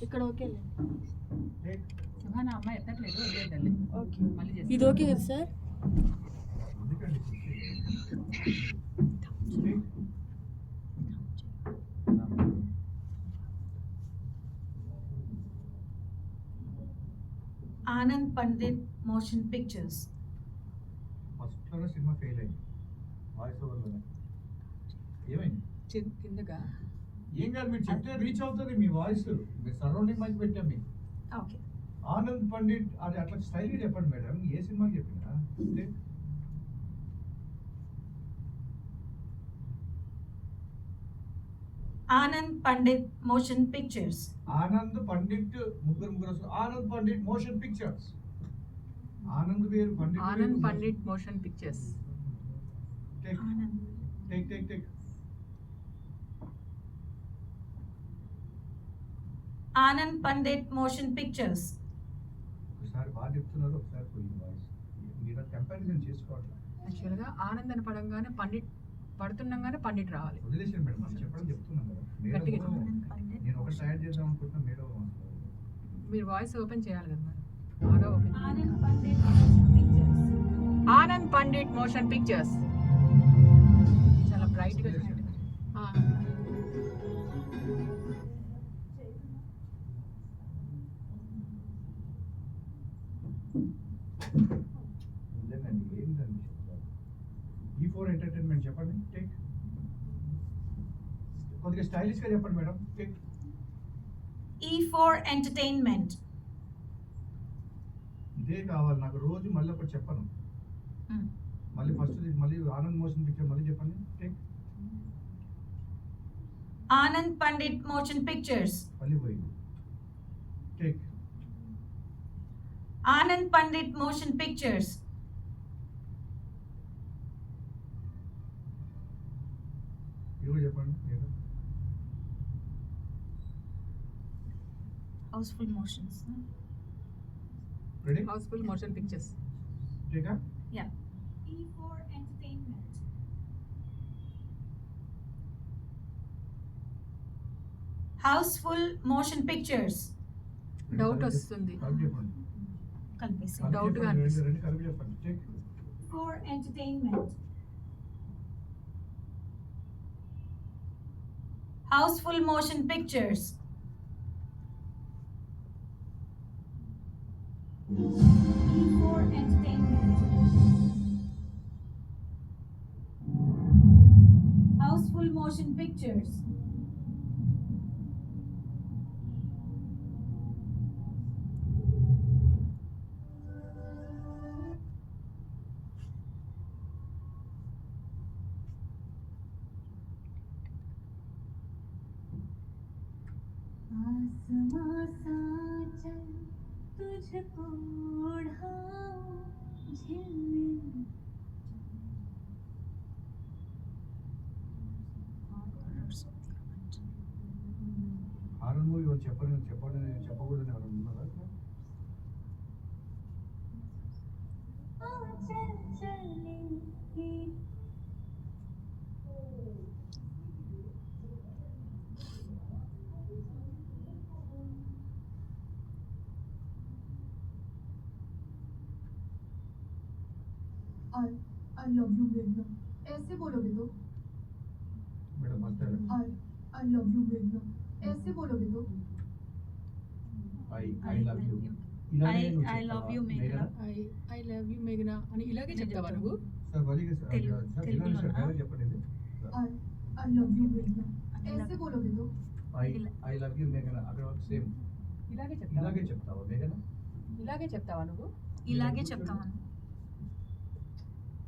ఇక్కడ ఓకేలే. సుహానా అమ్మాయి ఎత్తట్లేదు, వదిలేద్దాంలే. ఓకే, మళ్ళీ ఇది చేస్తా. ఓకే కదా sir? Anand Pandit Motion pictures. First లోనే సినిమా ఫెయిల్ అయింది, వాయిస్ ఓవర్లోనే. ఏమైంది? కిందగా ఏం కాదు, మీరు చెప్తే రీచ్ అవుతుంది మీ వాయిస్. మీరు సరౌండింగ్ మైక్ పెట్టాం మీకు. ఓకే, ఆనంద్ పండిట్ అది అట్లా స్టైల్గా చెప్పండి మేడం. ఏ సినిమాకి చెప్పినా ఆనంద్ పండిట్ మోషన్ పిక్చర్స్. ఆనంద్ పండిట్ ముగ్గురు వస్తారు. Anand Pandit Motion Pictures. ఆనంద్ వేరు, Pandit Anand Pandit Motion Pictures. Take Anand take take take. Anand Pandit Motion Pictures. ఒకసారి బాగా చెప్తున్నారు, ఒకసారి పోయింది వాయిస్. మీరు కంపారిజన్ చేసుకోవట్లేదు. యాక్చువల్గా ఆనంద్ అని పడంగానే పండిట్, పడుతుండగానే పండిట్ రావాలి. వదిలేసాను మేడం, మనం చెప్పడం చెప్తున్నాం కదా. గట్టిగా మేడం ఆనంద్ పండిట్ నేను ఒకటి తయారు చేద్దాం అనుకుంటున్నా, మేడం మీరు వాయిస్ ఓపెన్ చేయాలి కదా మరి. బాగా open. Anand Pandit Motion Pictures. Anand Pandit Motion pictures. చాలా బ్రైట్గా లేదండి, ఏంటండి చెప్తారు. E4 ఎంటర్టైన్మెంట్ చెప్పండి. టేక్ కొద్దిగా స్టైలిష్గా చెప్పండి మేడం. Take E4 entertainment. ఇదే కావాలి నాకు, రోజు మళ్ళీ ఒకటి చెప్పను. మళ్ళీ ఫస్ట్ మళ్ళీ ఆనంద్ మోషన్ పిక్చర్ మళ్ళీ చెప్పండి. Take Anand Pandit Motion Pictures. మళ్ళీ పోయింది. Take Anand Pandit Motion Pictures. ఇది కూడా చెప్పండి. Housefull motions. Ready? Housefull motion Pictures. టేకా? Yeah. E4 entertainment. Housefull motion Pictures. Doubt వస్తుంది. కలిపి చెప్పండి. కనిపిస్తుంది. Doubt గా రెండు అనిపిస్తుంది. రెండు కలిపి చెప్పండి. Take E4 entertainment. Housefull motion pictures. E4 entertainment. Houseful motion pictures. आसमां सा चल तुझको ओढ़ाऊं झिलमिल. హారర్ మూవీ వాళ్ళు చెప్పండి చెప్పకూడదని ఎవరు ఉన్నారా? चल चलेंगे. I love you मेघना. ऐसे बोलोगे तो? Madam first I love you मेघना. ऐसे बोलोगे तो? I love you. I love you, Meghna. I love you మేఘనా అని ఇలాగే చెప్తావా నువ్వు? సార్ వలిగా సార్ తెలుగులోనా? సార్ చెప్పండి. I love you मेघना. ऐसे बोलोगे तो? ఐ లవ్ యూ మేఘనా. అక్కడ సేమ్ ఇలాగే చెప్తావా? ఇలాగే చెప్తావా మేఘనా? ఇలాగే చెప్తావా నువ్వు? ఇలాగే చెప్తామను.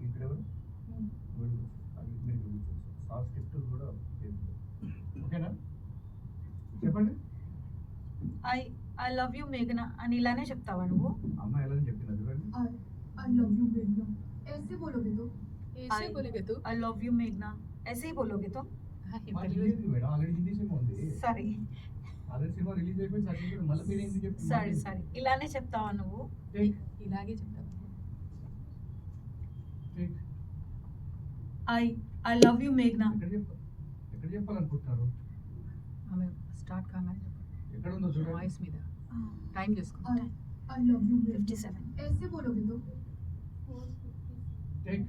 ఇక్కడ ఎవరు? మీరు సాఫ్ట్ స్క్రిప్ట్ కూడా ఓకేనా? చెప్పండి. ఐ లవ్ యూ మేఘనా అని ఇలానే చెప్తావా నువ్వు? అమ్మాయి ఎలా చెప్పింది చూడండి. I love you मेघना. ऐसे बोलोगे तो? ऐसे बोलोगे तो? I love you मेघना. ऐसे ही बोलोगे तो? మేడం ఆల్రెడీ హిందీ సినిమా ఉంది. సారీ ఆల్రెడీ సినిమా రిలీజ్ అయిపోయింది. సర్టిఫికేట్ మళ్ళీ మీరు ఏంటి సారీ సారీ ఇలానే చెప్తావా నువ్వు? ఇలాగే చెప్తావా? ఐ లవ్ యూ మేఘనా. ఎక్కడ చెప్పాలనుకుంటున్నారు? ఆమె స్టార్ట్ కాగానే ఎక్కడ ఉందో చూడండి. వాయిస్ మీద టైం చేసుకో. I love you मेघना 57. ऐसे बोलोगे तो టేక్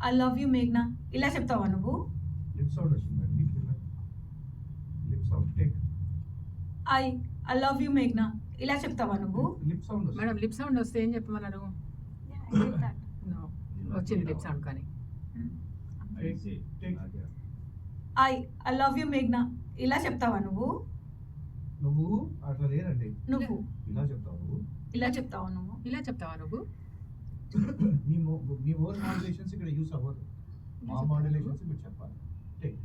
ఐ లవ్ యూ మేఘ్నా ఇలా చెప్తావా నువ్వు? లిప్ సౌండ్ వచ్చింది madam. Lip sound take I love you మేఘ్నా ఇలా చెప్తావా నువ్వు? లిప్ సౌండ్ వస్తుంది. మేడం లిప్ సౌండ్ వస్తే ఏం చెప్పమన్నారు? No. వచ్చింది లిప్ సౌండ్ కానీ టేక్ ఐ లవ్ యూ మేఘ్నా ఇలా చెప్తావా నువ్వు? నువ్వు అట్లా లేదండి. నువ్వు ఇలా చెప్తావు నువ్వు. ఇలా చెప్తావా నువ్వు? ఇలా చెప్తావా నువ్వు? మీ ఓవర్ మాడ్యులేషన్స్ ఇక్కడ యూస్ అవ్వదు. మా మాడ్యులేషన్స్ మీరు చెప్పాలి. టేక్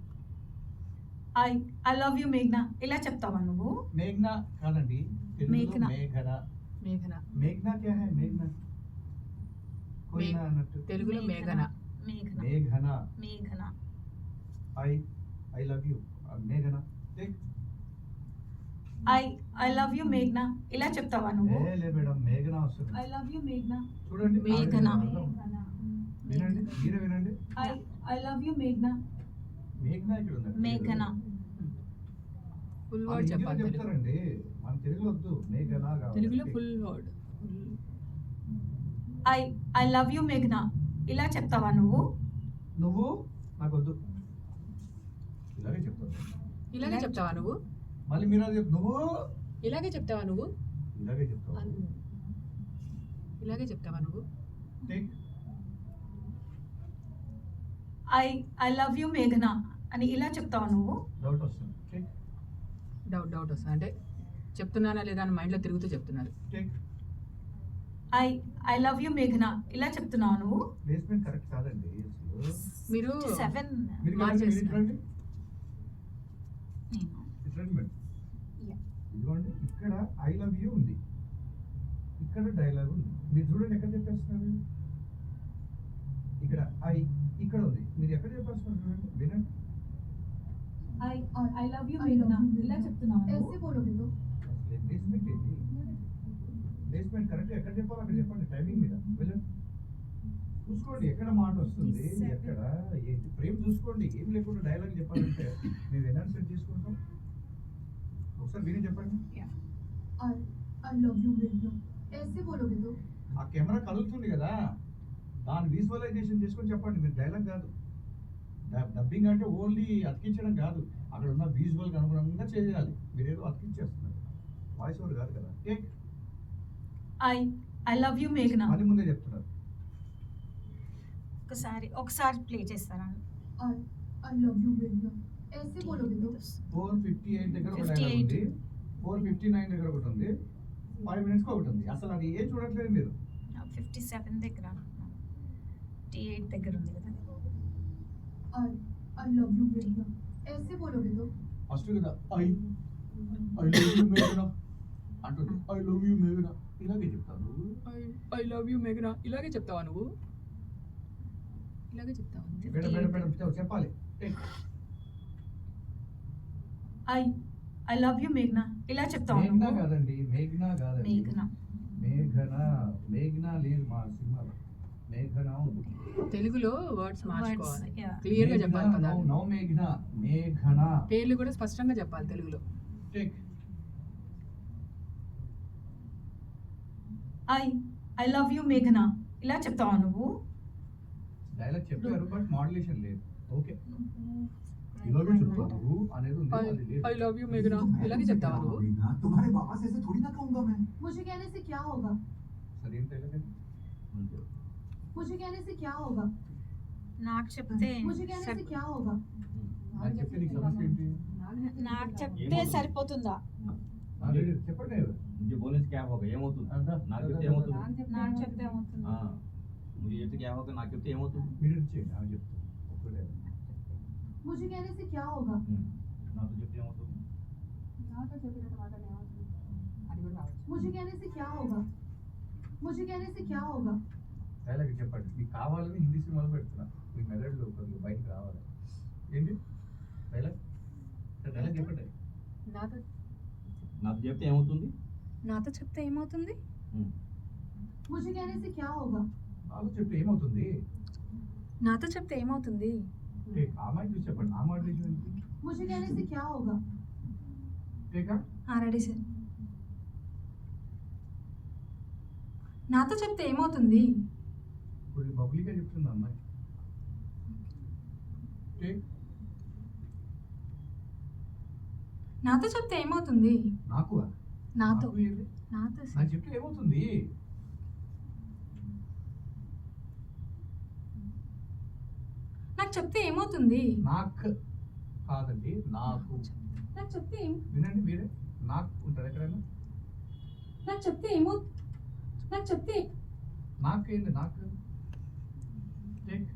ఐ లవ్ యూ మేఘ్నా ఇలా చెప్తావా నువ్వు? మేఘ్నా కాదండి, తెలుగులో మేఘనా. మేఘన. మేఘన. మేఘ్నా క్యా హై? మేఘ్నా కోయినా అన్నట్టు. తెలుగులో మేఘన. మేఘన మేఘన. మేఘన ఐ లవ్ యూ మేఘన. టేక్ ఐ లవ్ యూ మేఘ్నా ఇలా చెప్తావా నువ్వు? లే మేడం, మేఘన వస్తుంది. ఐ లవ్ యూ మేఘ్నా చూడండి మేఘన. వినండి, మీరే వినండి. ఐ లవ్ యూ మేఘ్నా మేఘన ఇక్కడ ఉంది. మేఘన ఫుల్ వాళ్ళు వర్డ్ హిందీలో చెప్పాలి తెలుగు. చెప్తారండి, మన తెలుగులో వద్దు. మేఘన కావాలి. తెలుగులో full word. I love you మేఘ్నా ఇలా చెప్తావా నువ్వు? నువ్వు నాకు వద్దు, ఇలాగే చెప్తావు. ఇలాగే చెప్తావా నువ్వు? మళ్ళీ మీరు అది నువ్వు ఇలాగే చెప్తావా నువ్వు? ఇలాగే చెప్తావు. ఇలాగే చెప్తావా నువ్వు? టేక్ ఐ లవ్ యూ మేఘనా అని ఇలా చెప్తావా నువ్వు? డౌట్ వస్తుంది. టేక్ డౌట్ వస్తుంది అంటే చెప్తున్నానా లేదా అని మైండ్లో తిరుగుతూ చెప్తున్నారు. టేక్ ఐ లవ్ యూ మేఘనా ఇలా చెప్తున్నావు నువ్వు? ప్లేస్మెంట్ కరెక్ట్ కాదండి. మీరు 7 మీరు మార్చేస్తున్నారు. ఇట్రండి, ఇట్రండి మేడం. ఇదిగోండి, ఇక్కడ ఐ లవ్ యూ ఉంది, ఇక్కడ డైలాగ్ ఉంది. మీరు చూడండి ఎక్కడ చెప్పేస్తున్నారు. ఇక్కడ ఇక్కడ ఉంది, మీరు ఎక్కడ చెప్పేస్తున్నారు చూడండి. వినండి. ఐ లవ్ యూ మేఘనా ఇలా చెప్తున్నావు నువ్వు? ऐसे बोलोगे तो ప్లేస్మెంట్ ఏంటి? ప్లేస్మెంట్ కరెక్ట్ ఎక్కడ చెప్పాలో అక్కడ చెప్పండి. టైమింగ్ మీద వెళ్ళండి, చూసుకోండి ఎక్కడ మాట వస్తుంది, ఎక్కడ ఏంటి ఫ్రేమ్ చూసుకోండి. ఏం లేకుండా డైలాగ్ చెప్పాలంటే మేము ఎనాన్సర్ చేసుకుంటాం. ఒకసారి విని చెప్పండి. I love you मेघना ऐसे बोलोगे तो ఆ కెమెరా కదులుతుంది కదా, దాని విజువలైజేషన్ చేసుకొని చెప్పండి. మీరు డైలాగ్ కాదు. డబ్బింగ్ అంటే ఓన్లీ అతికించడం కాదు, అక్కడ ఉన్న విజువల్ అనుగుణంగా చేయాలి. మీరేదో అతికించేస్తున్నారు, వాయిస్ ఓవర్ కాదు కదా. టేక్ ఐ లవ్ యూ మేఘనా అది ముందే చెప్తున్నారు. ఒకసారి ప్లే చేస్తారా? I love you मेघना ऐसे बोलोगे तो 4:58 దగ్గర ఒక డైలాగ్ ఉంది, 4:59 దగ్గర ఒకటి ఉంది, 5 minutes ఒకటి ఉంది. అసలు అది ఏం చూడట్లేదు మీరు. 57 దగ్గర 58 దగ్గర ఉంది కదా. I love you मेघना ऐसे बोलोगे तो ఫస్ట్ కదా ఐ లవ్ యూ మేఘనా అంటుంది. ఐ లవ్ యూ మేఘనా ఇలాగే చెప్తాను. ఐ లవ్ యూ మేఘనా ఇలాగే చెప్తావా నువ్వు? ఇలాగే చెప్తావా నువ్వు? మేడం మేడం మేడం చెప్పాలి. టేక్ ఐ లవ్ యూ మేఘనా ఇలా చెప్తావు మేఘనా నువ్వు? కాదండి, మేఘనా కాదండి, మేఘనా మేఘనా. మేఘనా లేదు మా సినిమాలో, మేఘనా ఉంది. తెలుగులో వర్డ్స్ మార్చుకోవాలి, yeah. క్లియర్ గా చెప్పాలి కదా. నో మేఘనా, మేఘనా. పేర్లు కూడా స్పష్టంగా చెప్పాలి తెలుగులో. టేక్ ఐ లవ్ యూ మేఘనా ఇలా చెప్తావా నువ్వు? డైలాగ్ చెప్పారు బట్ మోడ్యులేషన్ లేదు. ఓకే, ఇలాగే చెప్తాను అనేది ఉంది, అది లేదు. ఐ లవ్ యూ మేఘనా ఇలాగే చెప్తావా నువ్వు? तुम्हारे बाबा से ऐसे थोड़ी ना कहूंगा मैं। मुझे कहने से क्या होगा సరే ఏం డైలాగ్ అండి? मुझे कहने से क्या होगा నాకు చెప్తే मुझे कहने से क्या होगा నాకు చెప్తే నీకు సమస్య ఏంటి? నాకు చెప్తే సరిపోతుందా? చెప్పండి. मुझे बोलने से क्या होगा ఏమవుతుంది? నాకు చెప్తే ఏమవుతుంది? నాకు చెప్తే ఏమవుతుంది? ఆ मुझे చెప్తే क्या होगा నాకు చెప్తే ఏమవుతుంది? మీరు ఇచ్చేయండి, ఆమె చెప్తాను. ఒక్కటే मुझे कहने से क्या होगा నాతో చెప్తే ఏమవుతుంది? అది కూడా రావచ్చు. मुझे कहने से क्या होगा मुझे कहने से क्या होगा డైలాగ్ చెప్పండి. మీకు కావాలని హిందీ సినిమాలో పెడుతున్నా, మీ మెదడులో కొద్దిగా బయటకు రావాలి. ఏంటి డైలాగ్? డైలాగ్ చెప్పండి. నాతో నాతో చెప్తే ఏమవుతుంది? నాతో చెప్తే ఏమవుతుంది? मुझे कहने से क्या होगा నాలో చెప్తే ఏమవుతుంది? నాతో చెప్తే ఏమవుతుంది? ఆ అమ్మాయి చూసి చెప్పండి. ఆ మాడ్యులేషన్ ఏంటి? मुझे कहने से क्या होगा టేకా రెడీ సార్. నాతో చెప్తే ఏమవుతుంది? ఇప్పుడు బబ్లీగా చెప్తుంది అమ్మాయి. టేక్. నాతో చెప్తే ఏమవుతుంది? నాకు నాతో ఏంది? నాతో సార్. నాకు చెప్తే ఏమవుతుంది? నాకు చెప్తే ఏమవుతుంది? నాకు కాదండి, నాకు. నాకు చెప్తే వినండి మీరే. నాకు ఉంటుంది ఎక్కడైనా. నాకు చెప్తే ఏమో నాకు చెప్తే నాకేంది నాకు? టేక్.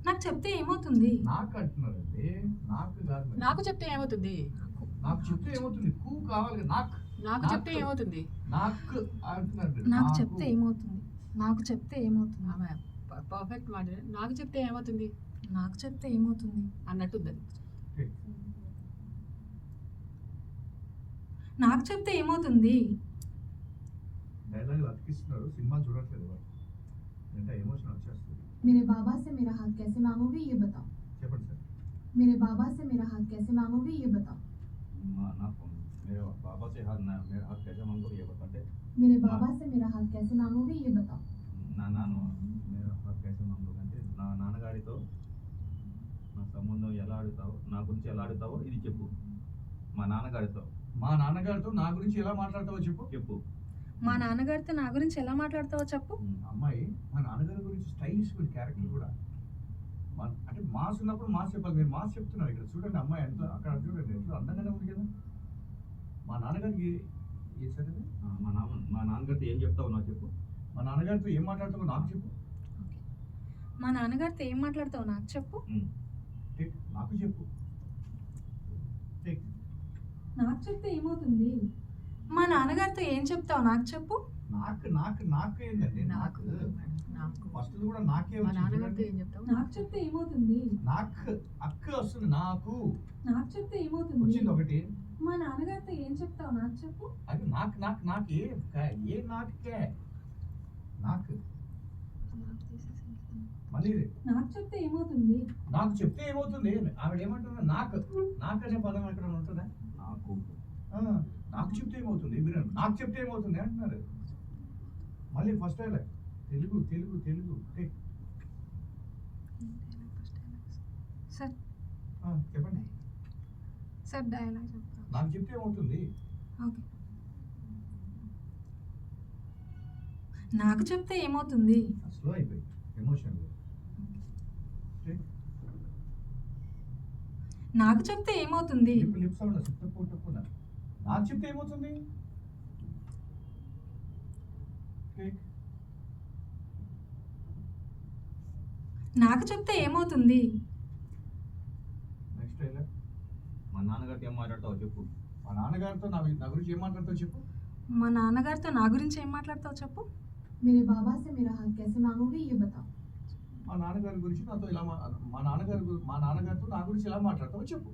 నాకు చెప్తే ఏమవుతుంది? నాకు అంటున్నారండి, నాకు కాదు మరి. నాకు చెప్తే ఏమవుతుంది? నాకు చెప్తే ఏమవుతుంది? కూ కావాలి కదా. నాకు నాకు చెప్తే ఏమవుతుంది? నాకు అంటున్నారు. నాకు చెప్తే ఏమవుతుంది? నాకు చెప్తే ఏమవుతుంది? ఆమె పర్ఫెక్ట్ మాట. నాకు చెప్తే ఏమవుతుంది నాకు చెప్తే ఏమవుతుంది అన్నట్టుంది అది. టేక్. నాకు చెప్తే ఏమవుతుంది? డైలాగ్ అతికిస్తున్నారు, సినిమా చూడట్లేదు వాళ్ళు. అంటే ఎమోషన్ వచ్చేస్తుంది. मेरे बाबा से मेरा हाथ कैसे मांगोगे ये बताओ। చెప్పండి సార్. मेरे बाबा से मेरा हाथ कैसे मांगोगे ये बताओ। मेरे बाबा से हाथ ना मेरा हाथ कैसे मांगोगे ये बताते मेरे बाबा से मेरा हाथ कैसे मांगोगे ये बताओ। నా నాన్న मेरा हाथ कैसे मांगोगे అంటే నా నాన్నగారితో నా సంబంధం ఎలా ఆడుతావో నా గురించి ఎలా ఆడుతావో ఇది చెప్పు. మా నాన్నగారితో మా నాన్నగారితో నా గురించి ఎలా మాట్లాడతావో చెప్పు. చెప్పు. మా నాన్నగారితో నా గురించి ఎలా మాట్లాడతావో చెప్పు. అమ్మాయి మా నాన్నగారి గురించి స్టైలిష్ క్యారెక్టర్ కూడా అంటే మాస్ ఉన్నప్పుడు మాస్ చెప్పాలి. మీరు మాస్ చెప్తున్నారు ఇక్కడ చూడండి. అమ్మాయి ఎంత అక్కడ చూడండి ఎంతో అందంగానే ఉంది కదా. మా నాన్నగారికి ఏ సరే మా నాన్నగారితో ఏం చెప్తావు నాకు చెప్పు. మా నాన్నగారితో ఏం మాట్లాడతావో నాకు చెప్పు. మా నాన్నగారితో ఏం మాట్లాడతావో నాకు చెప్పు. టేక్. నాకు చెప్పు. టేక్. నాకు చెప్తే ఏమవుతుంది? మా నాన్నగారితో ఏం చెప్తావు నాకు చెప్పు. నాకు నాకు నాకు ఏంటండి? నాకు నాకు ఫస్ట్ కూడా నాకే మా వచ్చింది నాన్నగారితో చూడండి. ఏం చెప్తావు? నాకు చెప్తే ఏమవుతుంది? నాకు అక్క వస్తుంది. నాకు నాకు చెప్తే ఏమవుతుంది? వచ్చింది ఒకటి. మా నాన్నగారితో ఏం చెప్తావు నాకు చెప్పు. అది నాకు నాకు నాకు ఏ నాకే నాకు మళ్ళీ ఇది. నాకు చెప్తే ఏమవుతుంది? నాకు చెప్తే ఏమవుతుంది? ఆవిడ ఏమంటున్నా? నాకు నాకు అనే పదం ఎక్కడ ఉంటుందా? నాకు ఆ, నాకు చెప్తే ఏమవుతుంది? మీరు నాకు చెప్తే ఏమవుతుంది అంటున్నారు. మళ్ళీ first dialogue Telugu Telugu Telugu. Take. Sir చెప్పండి. సార్ డైలాగ్ చెప్తా. నాకు చెప్తే ఏమవుతుంది? ఓకే. నాకు చెప్తే ఏమవుతుంది? స్లో అయిపోయి ఎమోషన్. నాకు చెప్తే ఏమవుతుంది? లిప్ సౌండ్ తప్పు తప్పున. నాకు చెప్తే ఏమవుతుంది? టేక్. నాకు చెప్తే ఏమవుతుంది? Next dialogue. మా నాన్నగారితో ఏం మాట్లాడతావో చెప్పు. మా నాన్నగారితో నా గురించి ఏం మాట్లాడతావు చెప్పు. మా నాన్నగారితో నా గురించి ఏం మాట్లాడతావు చెప్పు. मेरे बाबा से मेरा हाथ कैसे मांगोगे ये बताओ। మా నాన్నగారి గురించి నాతో ఇలా మా నాన్నగారితో నా గురించి ఎలా మాట్లాడతావో చెప్పు.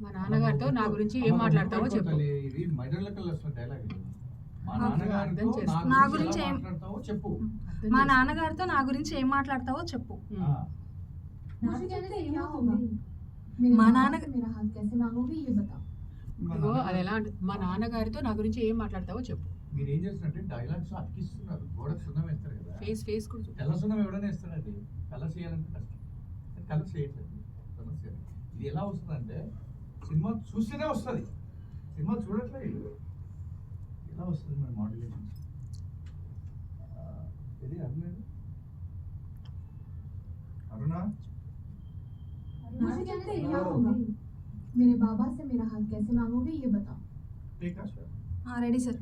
మా నాన్నగారితో నా గురించి ఏం మాట్లాడతావో చెప్పు. ఇది మైనర్ లెక్కలు వస్తున్న డైలాగ్ ఇది. మా ఓకే, నాన్నగారితో అర్థం చేసుకో. నా నా గురించి గురించి ఎలా ఏం- మాట్లాడతావో చెప్పు. అర్థం మా చేసుకో. నాన్నగారితో నా గురించి ఏం మాట్లాడతావో చెప్పు. ఆ, मुझे कहने से क्या होगा? मेरे माँ बाबा नाना- से मेरा हाथ कैसे मांगोगे ये बताओ। మా ఇదిగో అది నాన్నగారు- ఎలా అంటే మా నాన్నగారితో నా గురించి ఏం మాట్లాడతావో చెప్పు. మీరు ఏం చేస్తున్నారంటే డైలాగ్స్ అతికిస్తున్నారు. గోడకు సున్నం వేస్తారు కదా. ఫేస్ కూడా చూపు. తెల్ల సున్నం ఎవడైనా వేస్తారండి. కలర్స్ వేయాలంటే కష్టం. కలర్స్ వేయట్లేదు. కలర్స్ వేయాలి. ఇది ఎలా వస్తుందంటే సినిమా చూస్తేనే వస్తుంది. సినిమా చూడట్లేదు. ఎలా వస్తుంది మన మాడ్యులేషన్స్? ఇది అరుణ అరుణ मुझे कहने से क्या होगा? मेरे बाबा से मेरा हाथ कैसे मांगोगे ये बताओ। టేక్. Ready sir.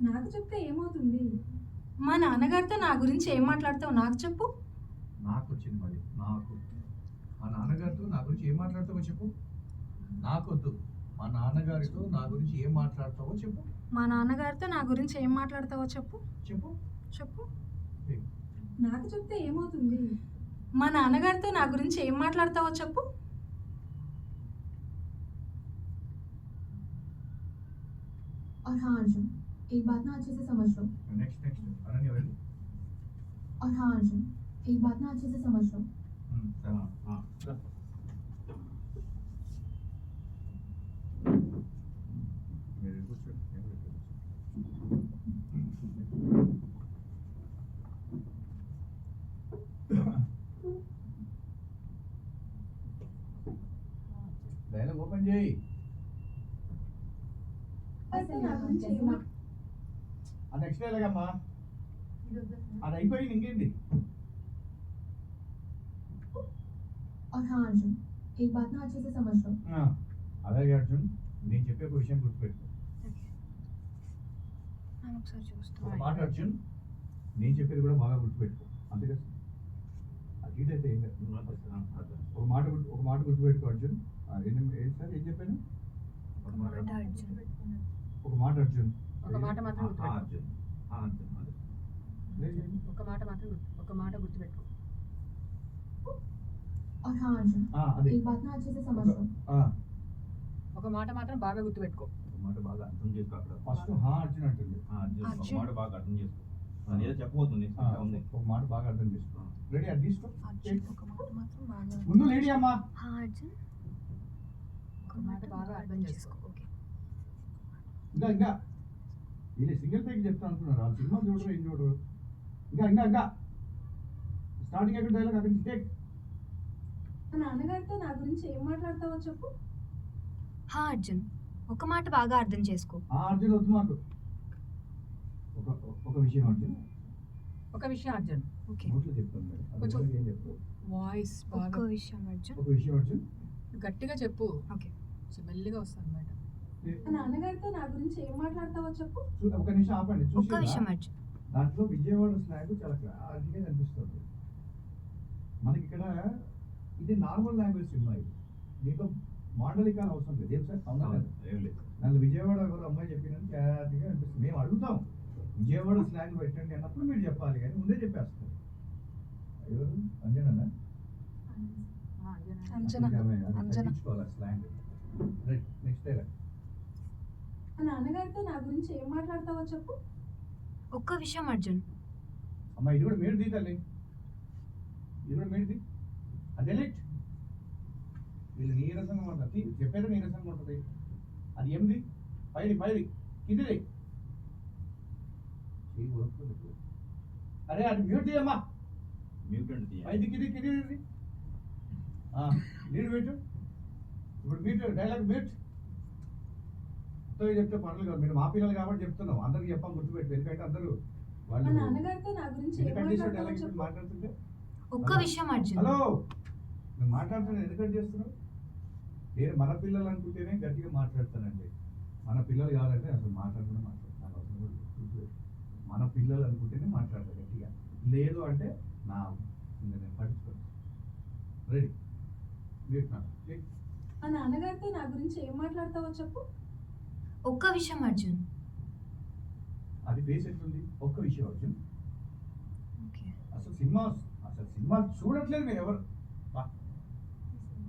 నాకు చెప్తే ఏమవుతుంది? మా నాన్నగారితో నా గురించి ఏం మాట్లాడతావు నాకు చెప్పు. నాకు వచ్చింది మళ్ళీ. నాకు మా నాన్నగారితో నా గురించి ఏం మాట్లాడతావో చెప్పు. నాకొద్దు. మా నాన్నగారితో నా గురించి ఏం మాట్లాడతావో చెప్పు. మా నాన్నగారితో నా గురించి ఏం మాట్లాడతావో చెప్పు. చెప్పు. చెప్పు. టేక్. నాకు చెప్తే ఏమవుతుంది? మా నాన్నగారితో నా గురించి ఏం మాట్లాడతావో చెప్పు. और हाँ अर्जुन, एक बात ना अच्छे से समझ लो। నెక్స్ట్ అనన్య వెళ్ళి. और हाँ अर्जुन, एक बात ना अच्छे से समझ लो। మీరు కూర్చోండి. నేను కూడా ఇక్కడ డైలాగ్ ఓపెన్ చేయి. ऐसे ना गुరించి ఏమా ఆ నెక్స్ట్ డైలాగ్ అమ్మా, అది అయిపోయింది, ఇంకేంటి? और हाँ अर्जुन, एक बात ना अच्छे से समझ लो। అలాగే అర్జున్, నేను చెప్పే ఒక విషయం గుర్తుపెట్టుకో. ఒకసారి చూస్తా. ఒక మాట అర్జున్, నేను చెప్పేది కూడా బాగా గుర్తుపెట్టుకో. అంతే కదా? అటు ఇటు అయితే ఏం లేదు. ఒక మాట గుర్తుపెట్టుకో అర్జున్. ఏంటి సార్, ఏం చెప్పాను? ఒక మాట అర్జున్. ఒక మాట అర్జున్. ఒక మాట మాత్రం గుర్తుపెట్టుకో. అర్జున్ అర్జున్ అదే. లేదు, లేదు. ఒక మాట మాత్రం ఒక మాట గుర్తుపెట్టుకో. और हाँ अर्जुन, అదే. एक बात ना अच्छे से समझ लो। ఒక మాట మాత్రం బాగా గుర్తుపెట్టుకో. ఒక మాట బాగా అర్థం చేసుకో. అక్కడ ఫస్ట్ హా అర్జున్ అంటుంది. అర్జున్ ఒక అర్జున్. మాట బాగా అర్థం చేసుకో. నేను ఏదో చెప్పబోతుంది ఉంది. ఒక మాట బాగా అర్థం చేసుకో. రెడీ, అది తీసుకో. అర్జున్ ఒక మాట మాత్రం బాగా. ముందు లేడీ అమ్మా. హా అర్జున్ ఒక మాట బాగా అర్థం చేసుకో. ఓకే. ఇంకా వీళ్ళు సింగిల్ టేక్ చెప్తా అనుకున్నారు. ఆ సినిమా చూడరు, ఏం చూడరు. ఇంకా స్టార్టింగ్ ఎక్కడ డైలాగ్ అక్కడి నుంచి టేక్. మా నాన్నగారితో నా గురించి ఏం మాట్లాడతావో చెప్పు. హా అర్జున్ ఒక మాట బాగా అర్థం చేసుకో. ఆ అర్జున్ వద్దు మాకు. ఒక విషయం అర్జున్, ఒక విషయం అర్జున్. ఓకే. నోట్లో చెప్తాను మేడం. అది కొంచెం- ఎవరికి ఏం చెప్తావు? వాయిస్ ఒక్క బాగా విషయం అర్జున్. ఒక విషయం అర్జున్. గట్టిగా చెప్పు. ఓకే. కొంచెం మెల్లిగా వస్తుంది అన్నమాట. మా నాన్నగారితో నా గురించి ఏం మాట్లాడతావో చెప్పు. ఒక నిమిషం ఆపండి. ఒక్క విషయం చూసి అర్జున్. దాంట్లో విజయవాడ స్లాంగ్ చాలా క్లారిటీగా కనిపిస్తుంది. మనకి ఇక్కడ ఇది నార్మల్ లాంగ్వేజ్ సినిమా. ఇది దీంట్లో మాండలికాలు అవసరం లేదు. ఏం సార్, అవునా కదా? ఏం లేదు. నన్ను విజయవాడ ఎవరు అమ్మాయి చెప్పినట్టు క్లారిటీగా అనిపిస్తుంది. మేము అడుగుతాం విజయవాడ స్లాంగ్ పెట్టండి అన్నప్పుడు మీరు చెప్పాలి, కానీ ముందే చెప్పేస్తారు. ఎవరు? Anjana? Anjana. Anjana. Slang. Right, next dialogue. మా నాన్నగారితో నా గురించి ఏం మాట్లాడతావో చెప్పు. ఒక్క విషయం అర్జున్. అమ్మా ఇది కూడా మీరు తల్లి, ఇది కూడా మీరు అది లెట్. వీళ్ళు నీరసంగా ఉంటుంది, చెప్పేది నీరసంగా ఉంటుంది. అది ఏమిది? పైది కిందిది. అరే అది మ్యూట్ చేయమ్మా. మ్యూట్ అండి. పైది కింది నీళ్ళు పెట్టు. ఇప్పుడు మ్యూట్, డైలాగ్ మ్యూట్. చెప్తే పనులు కాదు. మీరు మా పిల్లలు కాబట్టి చెప్తున్నాం. అందరికి చెప్పాం, గుర్తుపెట్టు. ఎందుకంటే అందరూ మా వాళ్ళు నాన్నగారితో నా గురించి ఏం ఎందుకంటే మాట్లాడతావో డైలాగ్ చెప్పు. మాట్లాడుతుంటే ఒక్క విషయం అర్జున్. హలో నేను మాట్లాడుతున్నా, ఎందుకంటే చేస్తున్నావు? నేను మన పిల్లలు అనుకుంటేనే గట్టిగా మాట్లాడతానండి. మన పిల్లలు కావాలంటే అసలు మాట్లాడకుండా మాట్లాడతాను. అవసరం కూడా లేదు. మన పిల్లలు అనుకుంటేనే మాట్లాడతాను గట్టిగా. లేదు అంటే నా ఇంకా నేను పట్టించుకోను. రెడీ. మా నాన్నగారితో నా గురించి ఏం మాట్లాడతావో చెప్పు. ఒక్క విషయం అర్జున్. అది ఫేస్ ఎట్లుంది? ఒక్క విషయం అర్జున్. ఓకే. అసలు సినిమా చూడట్లేదు మీరు ఎవరు.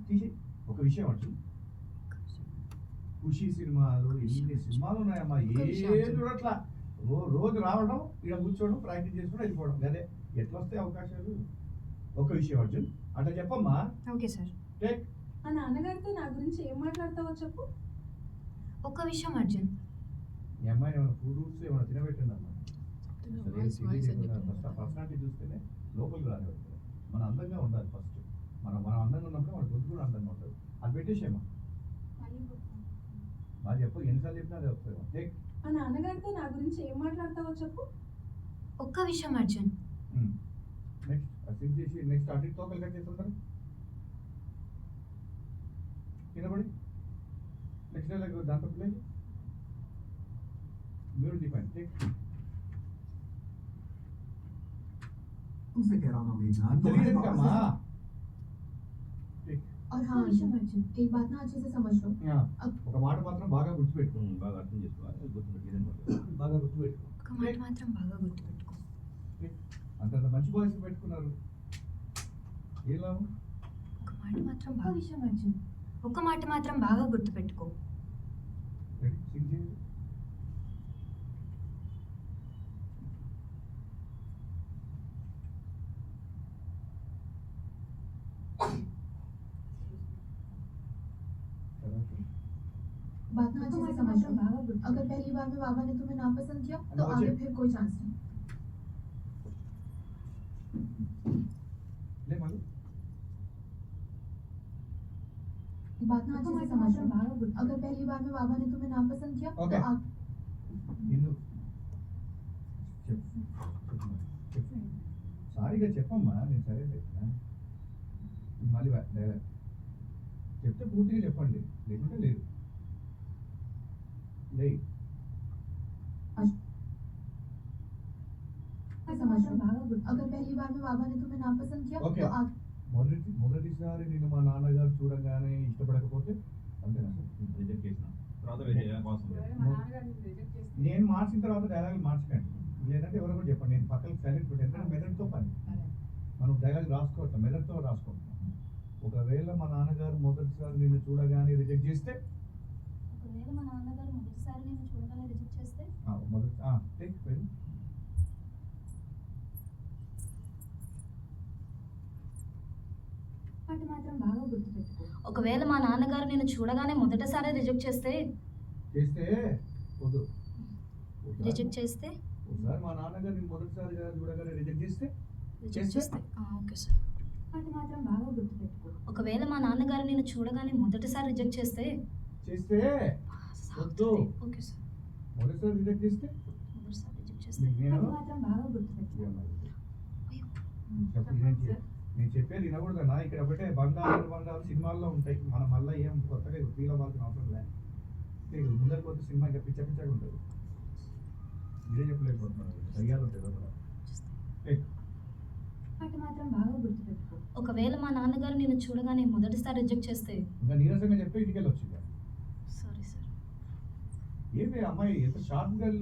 తీసి ఒక విషయం అర్జున్. ఖుషి సినిమాలు ఎన్ని సినిమాలు ఉన్నాయమ్మా, ఏ చూడట్లా. రోజు రావడం, ఇక్కడ కూర్చోవడం, ప్రాక్టీస్ చేసుకోవడం, వెళ్ళిపోవడం. అదే ఎట్లా వస్తాయి అవకాశాలు? ఒక విషయం అర్జున్, అట్లా చెప్పమ్మా. Okay sir. టేక్. మా నాన్నగారితో నా గురించి ఏం మాట్లాడతావో చెప్పు. ఒక్క విషయం అర్జున్. మీ అమ్మాయిని ఏమైనా ఫుడ్ రూట్స్ ఏమైనా తినబెట్టండి అమ్మా. వాయిస్ వాయిస్ అని ఫస్ట్ ఆ పర్సనాలిటీ చూస్తేనే లోపలికి రానివ్వదు. మన అందంగా ఉండాలి ఫస్ట్. మనం అందంగా ఉన్నప్పుడు మన గొంతు కూడా అందంగా ఉంటుంది. అది పెట్టేసేమా. బాగా చెప్పు, ఎన్నిసార్లు చెప్పినా అది వస్తుంది. టేక్. మా నాన్నగారితో నా గురించి ఏం మాట్లాడతావో చెప్పు. ఒక్క విషయం అర్జున్. నెక్స్ట్ సింక్ చేసి నెక్స్ట్ అటు తోకలు కట్ చేస్తుంటారు కిందపడి. నెక్స్ట్ డైలాగ్ దాంట్లో ప్లే మీరు దీపాన్ని. టేక్. तुमसे कह रहा हूँ ना मेघना, तुम्हारे తెలియదు बाबा కమ్మా. से और ఒక్క हाँ విషయం अर्जुन, అర్జున్. एक बात ना अच्छे से समझ लो। ఒక మాట మాత్రం బాగా గుర్తుపెట్టుకో. బాగా అర్థం చేసుకోవాలి. గుర్తుపెట్టి బాగా గుర్తుపెట్టుకో. ఒక్క మాట మాత్రం బాగా గుర్తుపెట్టుకో. అంతంత మంచి బాయ్స్ పెట్టుకున్నారు, ఏ లాభం? ఒక్క మాట మాత్రం బాగా విషయం అర్జున్. ఒక్క మాట మాత్రం బాగా గుర్తుపెట్టుకో. రెడీ, సింక్ చేయండి. बात ना अच्छे से समझ लो। अगर पहली बार में बाबा ने तुम्हें नापसंद किया तो आगे फिर कोई चांस नहीं। లే మళ్ళీ बात ना अच्छे से समझ लो। अगर पहली बार में बाबा ने तुम्हें नापसंद किया Okay. तो నిన్ను చెప్పు సారీగా చెప్పమ్మా నేను సరే చెప్తా మళ్ళీ డైలాగ్ చెప్తే పూర్తిగా చెప్పండి లేకుంటే లేదు లే समझ लो। अगर पहली बार में बाबा ने तुम्हें नापसंद किया Okay. तो మొదటిసారి నేను మా నాన్నగారు చూడగానే ఇష్టపడకపోతే అంతేనా సార్ రిజెక్ట్ చేసిన తర్వాత వేరే కోసం మా నాన్నగారిని రిజెక్ట్ చేస్తే నేను మార్చిన తర్వాత డైలాగ్ మార్చకండి లేదంటే ఎవరో కూడా చెప్పండి నేను పక్కన సైలెంట్ ఉంటాను ఎందుకంటే మెదడుతో పని మనం డైలాగ్ రాసుకోవట్లేదు మెదడుతో రాసుకుంటాం ఒకవేళ మా నాన్నగారు మొదటిసారి నిన్ను చూడగానే రిజెక్ట్ చేస్తే ఒకవేళ మా నాన్నగారు మొదటిసారి నేను చూడగానే రిజెక్ట్ చేస్తే మొదటి టేక్ వెరీ వాటి మాత్రం బాగా గుర్తుపెట్టుకో. ఒకవేళ మా నాన్నగారు నేను చూడగానే మొదటిసారి రిజెక్ట్ చేస్తే చేస్తే వద్దు రిజెక్ట్ చేస్తే ఒకసారి మా నాన్నగారు నేను మొదటిసారిగా చూడగానే రిజెక్ట్ చేస్తే రిజెక్ట్ చేస్తే ఓకే సార్. వాటి మాత్రం బాగా గుర్తుపెట్టుకో. ఒకవేళ మా నాన్నగారు నేను చూడగానే మొదటిసారి రిజెక్ట్ చేస్తే చేస్తే వద్దు ఓకే సార్. మొదటిసారి రిజెక్ట్ చేస్తే మొదటిసారి రిజెక్ట్ చేస్తే నేను వాటి మాత్రం బాగా గుర్తుపెట్టుకో. చెప్పు నేను చెప్పేది వినకూడదన్నా ఇక్కడ ఒకటే బంగారు సినిమాల్లో ఉంటాయి మనం మళ్ళీ ఏం కొత్తగా ఫీల్ అవ్వాల్సిన అవసరం లేదు ముందర కొత్త సినిమా ఇంకా పిచ్చ పిచ్చగా ఉంటుంది మీరే చెప్పలేకపోతున్నారు దయ్యాలు ఉంటాయి లోపల. వాటి మాత్రం బాగా గుర్తుపెట్టుకో. ఒకవేళ మా నాన్నగారు నేను చూడగానే మొదటిసారి రిజెక్ట్ చేస్తే ఇంకా నీరసంగా చెప్పి ఇంటికి వెళ్ళి వచ్చింది సారీ సార్. ఏమి అమ్మాయి ఎంత షార్ప్ గర్ల్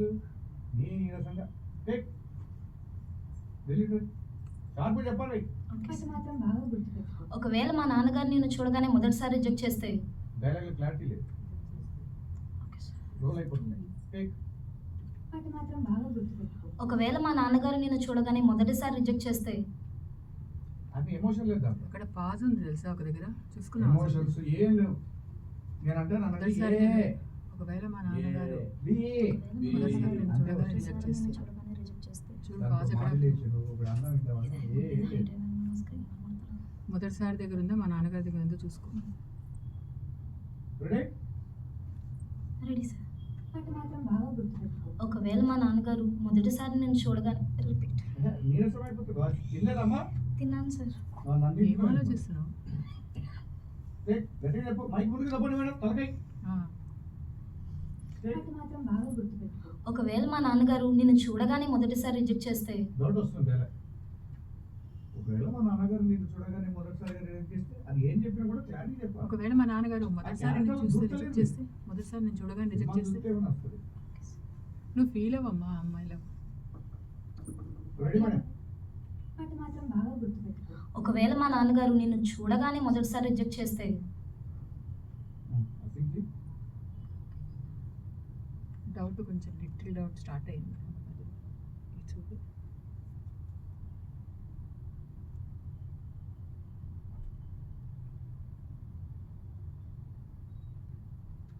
నీరసంగా వెళ్ళి షార్ప్ చెప్పండి వాటి మాత్రం బాగా గుర్తుపెట్టుకో. ఒకవేళ మా నాన్నగారు నేను చూడగానే మొదటిసారి రిజెక్ట్ చేస్తే డైలాగ్ క్లారిటీ లేదు ఓకే సార్. రోల్ అయిపోతుంది వాటి మాత్రం బాగా గుర్తుపెట్టుకో. ఒకవేళ మా నాన్నగారు నేను చూడగానే మొదటిసారి రిజెక్ట్ చేస్తే అన్ని ఎమోషన్ లేదు దాంట్లో అక్కడ పాజ్ ఉంది తెలుసా ఒక దగ్గర చూసుకున్నాం ఎమోషన్స్ ఏం లేవు నేను అంటాను మొదటిసారి ఒకవేళ మా నాన్నగారు మొదటిసారి నేను చూడగానే రిజెక్ట్ చేస్తే చూడగానే రిజెక్ట్ చేస్తే చూడు పాజ్ ఎక్కడ ఏ మొదటిసారి దగ్గర ఉందో మా నాన్నగారి దగ్గర ఉందో చూసుకో. Ready sir. వాటి మాత్రం బాగా గుర్తుపెట్టుకో. ఒకవేళ మా నాన్నగారు మొదటిసారి నేను చూడగానే రిపీట్ నీరసం అయిపోతుంది తిన్నదమ్మా తిన్నాను సార్. ఏం ఆలోచిస్తున్నావు? మైక్ ముందుకు తప్పండి మేడం తలకై వాటి మాత్రం బాగా గుర్తుపెట్టుకో. ఒకవేళ మా నాన్నగారు నేను చూడగానే మొదటిసారి రిజెక్ట్ చేస్తే డౌట్ వస్తుంది ఒకవేళ మా నాన్నగారు నేను చూడగానే మొదటిసారిగా రిజెక్ట్ చేస్తే అది ఏం చెప్పినా కూడా క్లారిటీ చెప్పాలి ఒకవేళ మా నాన్నగారు మొదటిసారి నేను చూస్తే రిజెక్ట్ చేస్తే మొదటిసారి నేను చూడగానే రిజెక్ట్ చేస్తే నువ్వు ఫీల్ అవ్వమ్మా అమ్మాయిలో. రెడీ మేడం వాటి మాత్రం బాగా గుర్తుపెట్టుకో. ఒకవేళ మా నాన్నగారు నిన్ను చూడగానే మొదటిసారి రిజెక్ట్ చేస్తే డౌట్ కొంచెం లిటిల్ డౌట్ స్టార్ట్ అయింది. చూడు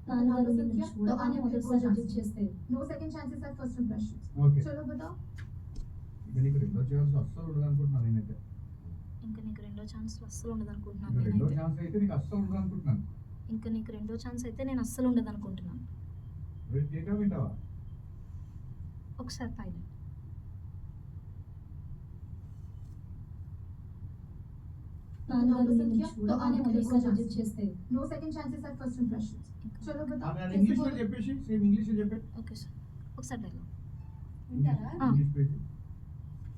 నాన్నగారు నిన్ను చూడగానే మొదటిసారి రిజెక్ట్ చేస్తే no second chances at first impressions. Okay चलो बताओ। ఇక నీకు రెండో ఛాన్స్ అస్సలు ఉండదు అనుకుంటున్నాను నేనైతే ఇంకా నీకు రెండో ఛాన్స్ అస్సలు ఉండదు అనుకుంటున్నాను ఇంకా రెండో నేనైతే. ఛాన్స్ అయితే నీకు అస్సలు ఉండదు అనుకుంటున్నాను ఇంకా నీకు రెండో ఛాన్స్ అయితే నేను అస్సలు ఉండదు అనుకుంటున్నాను. రేపు టేకా వింటావా ఒకసారి పైలట్ నాన్నగారు నిన్ను చూడగానే మొదటిసారి రిజెక్ట్ చేస్తే no second chances at first impressions. चलो बताओ ఆమె कैसे ఇంగ్లీష్లో बोल- చెప్పేసి సేమ్ ఇంగ్లీష్లో చెప్పే ఓకే సార్. ఒకసారి డైలాగ్. వింటారా? ఇంగ్లీష్ పేజ్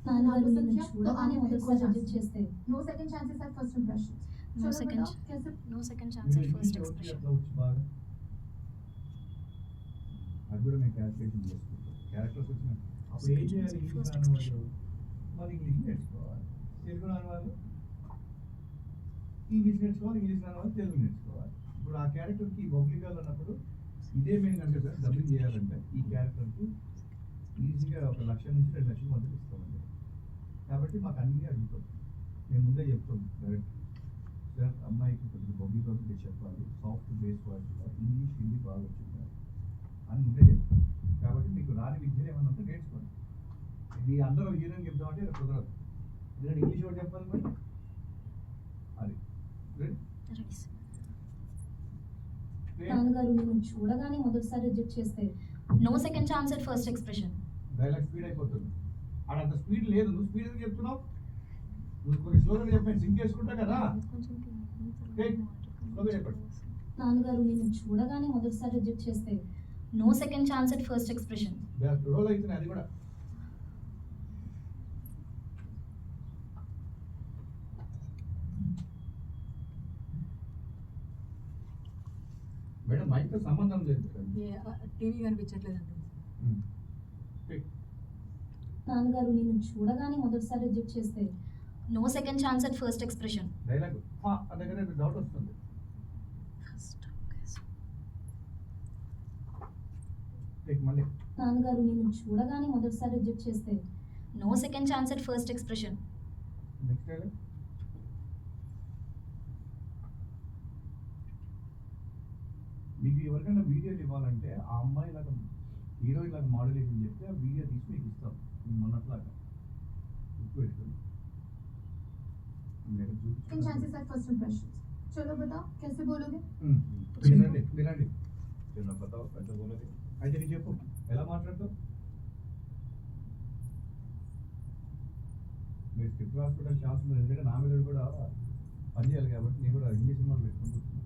నాన్నగారు నిన్ను చూడగానే మొదటిసారి రిజెక్ట్ చేస్తే no second chances at first impressions. No चलो second. बताओ कैसे no second chance at first English expression. అట్లా వచ్చి బాగా అది కూడా మేము క్యాల్కులేషన్ చేసుకుంటాం క్యారెక్టర్స్ వచ్చిన అప్పుడు ఏం చేయాలి ఇంగ్లీష్ రాని వాళ్ళు మరి ఇంగ్లీష్ నేర్చుకోవాలి తెలుగు రాని వాళ్ళు ఇంగ్లీష్ నేర్చుకోవాలి ఇంగ్లీష్ రాని వాళ్ళు తెలుగు నేర్చుకోవాలి ఇప్పుడు ఆ క్యారెక్టర్కి పబ్లిక్ అన్నప్పుడు ఇదే మేము కనుక సార్ డబ్బింగ్ చేయాలంటే ఈ క్యారెక్టర్కి ఈజీగా 1 లక్ష నుంచి 2 లక్షల మధ్య ఇస్తామండి కాబట్టి మాకు అన్నీ అడుగుతాం మేము ముందే చెప్తాం డైరెక్ట్ సార్ అమ్మాయికి కొంచెం పబ్లిక్ ఒకటి చెప్పాలి, సాఫ్ట్ బేస్ వర్డ్స్లో ఇంగ్లీష్ హిందీ బాగా వచ్చింది అని ముందే చెప్తాను. కాబట్టి మీకు రాని విద్యలు ఏమైనా ఉంటే నేర్చుకోండి. ఇది అందరూ హీరోయిన్ చెప్తామంటే అది కుదరదు, ఎందుకంటే ఇంగ్లీష్ ఒకటి చెప్పాలి మరి. అది నాన్నగారు నేను చూడగానే మొదటిసారి రిజెక్ట్ చేస్తే no second chance at first expression. Dialogue speed అయిపోతుంది. ఆడంత స్పీడ్ లేదు, నువ్వు స్పీడ్ ఎందుకు చెప్తున్నావు? నువ్వు కొన్ని స్లోగా చెప్పాను, సింక్ చేసుకుంటా కదా. స్లోగా చెప్పండి. నాన్నగారు నేను చూడగానే మొదటిసారి రిజెక్ట్ చేస్తే no second chance at first expression. Role అవుతుంది అది కూడా. మేడం మైక్తో సంబంధం లేదు. టీవీ కనిపించట్లేదు అంటుంది. నాన్నగారు నేను చూడగానే మొదటిసారి రిజెక్ట్ చేస్తే no second chance at first expression. Dialogue దగ్గర డౌట్ వస్తుంది. మళ్ళీ నాన్నగారు నేను చూడగానే మొదటిసారి రిజెక్ట్ చేస్తే no second chance at first expression. Next dialogue. మీకు ఎవరికైనా వీడియోలు ఇవ్వాలంటే ఆ అమ్మాయి లాగా హీరోయిన్ లాగా మోడలేషన్ చెప్తే ఆ వీడియో తీసి మీకు ఇస్తాం. మొన్నట్లాగా గుర్తుపెట్టుకోండి. Second chances at first impressions. चलो बताओ कैसे बोलोगे? వినండి వినండి. అయితే నీకు చెప్పు ఎలా మాట్లాడతావు? మీరు స్క్రిప్ట్ రాసుకోవడానికి ఛాన్స్ ఉంది, ఎందుకంటే నా మీద కూడా పనిచేయాలి కాబట్టి నేను కూడా హిందీ సినిమాలు పెట్టుకుంటున్నాను.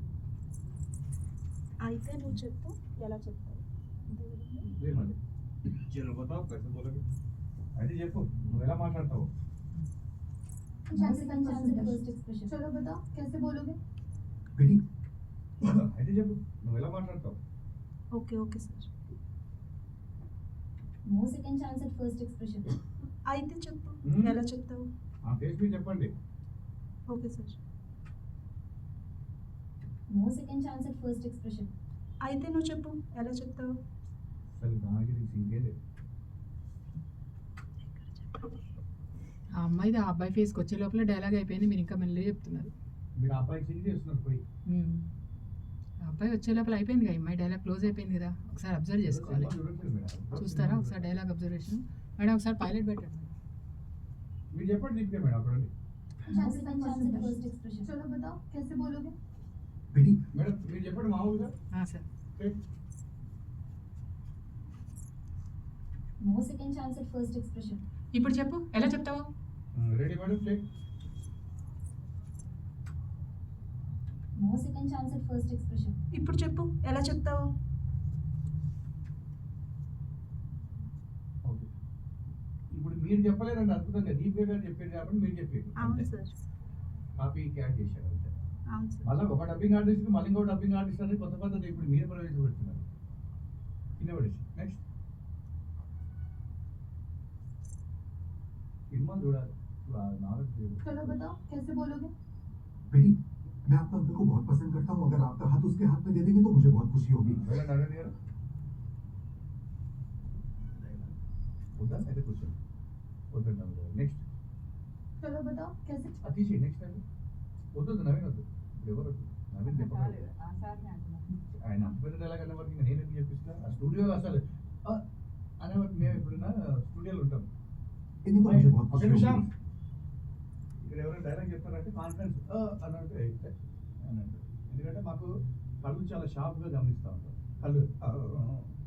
అయితే నువ్వు చెప్పు, ఎలా చెప్తావు? ఏమండి అయితే చెప్పు నువ్వు ఎలా మాట్లాడతావు? Chances at first impressions. चलो बताओ कैसे बोलोगे? बेटी అయితే చెప్పు నువ్వు ఎలా మాట్లాడతావు? Okay okay sir. No second chance at first expression. అయితే చెప్పు, Hmm? ఎలా చెప్తావు? ఆ ఫేస్ మీద చెప్పండి. Okay sir. No second chance at first expression. అయితే నువ్వు చెప్పు, ఎలా చెప్తావు? అసలు దానికి నీకు సింకే లేదు. ఆ అమ్మాయిది ఆ అబ్బాయి ఫేస్కి వచ్చే లోపల డైలాగ్ అయిపోయింది, మీరు ఇంకా మెల్లి చెప్తున్నారు. మీరు ఆ అబ్బాయికి సింక్ చేస్తున్నారు పోయి. ఆ అబ్బాయి వచ్చే లోపల అయిపోయింది కదా, అమ్మాయి డైలాగ్ క్లోజ్ అయిపోయింది కదా, ఒకసారి అబ్జర్వ్ చేసుకోవాలి. చూడట్లేదు మేడం. చూస్తారా ఒకసారి డైలాగ్ అబ్జర్వేషన్? మేడం ఒకసారి పైలట్ పెట్టండి. మీరు చెప్పండి దీపిక మేడం అక్కడ ఉండి. Chances at first impressions. चलो बताओ कैसे बोलोगे? बेटी మేడం మీరు చెప్పండి మామూలుగా. Sir no second chance at first expression. ఇప్పుడు చెప్పు ఎలా చెప్తావు? Ready madam take. No second chance at first expression. ఇప్పుడు చెప్పు, ఎలా చెప్తావు? ఓకే ఇప్పుడు మీరు చెప్పలేదండి అద్భుతంగా, దీపిక గారు చెప్పారు కాబట్టి మీరు చెప్పారు. అవును సార్. కాపీ క్యాట్ చేశారు అంతే. అవును సార్. మళ్ళీ ఒక డబ్బింగ్ ఆర్టిస్ట్ మళ్ళీ ఇంకో డబ్బింగ్ ఆర్టిస్ట్ అనేది కొత్త పద్ధతి ఇప్పుడు మీరు ప్రవేశపెడుతున్నారు. కింద పడేసి నెక్స్ట్ సినిమా చూడాలి, నాలెడ్జ్ चलो बताओ कैसे बोलोगे? बेटी मैं आपका अंकल को बहुत पसंद करता हूँ, अगर आपका हाथ उसके हाथ में दे देंगे तो मुझे बहुत खुशी होगी। వద్దా అయితే కూర్చోండి. వద్దండి నెక్స్ట్ चलो बताओ कैसे? అతీష్ నెక్స్ట్ టైం వద్దు నవీన్ వద్దు. ఇప్పుడు ఎవరు వద్దు నవీన్ చెప్పలేదు. ఆయన అంత పెద్ద డైలాగ్ అనే వరకు నేను ఎందుకు చెప్పిస్తా? ఆ స్టూడియో అసలు అనేవారికి మేము ఎప్పుడైనా స్టూడియోలో ఉంటాం. इन्हीं को मुझे बहुत ఒక खुशी నిమిషం होगी। ఇక్కడ ఎవరైనా డైలాగ్ చెప్తారంటే కాన్ఫిడెన్స్ అని అంటే అని అంటారు. ఎందుకంటే మాకు కళ్ళు చాలా షార్ప్గా గమనిస్తూ ఉంటాం. కళ్ళు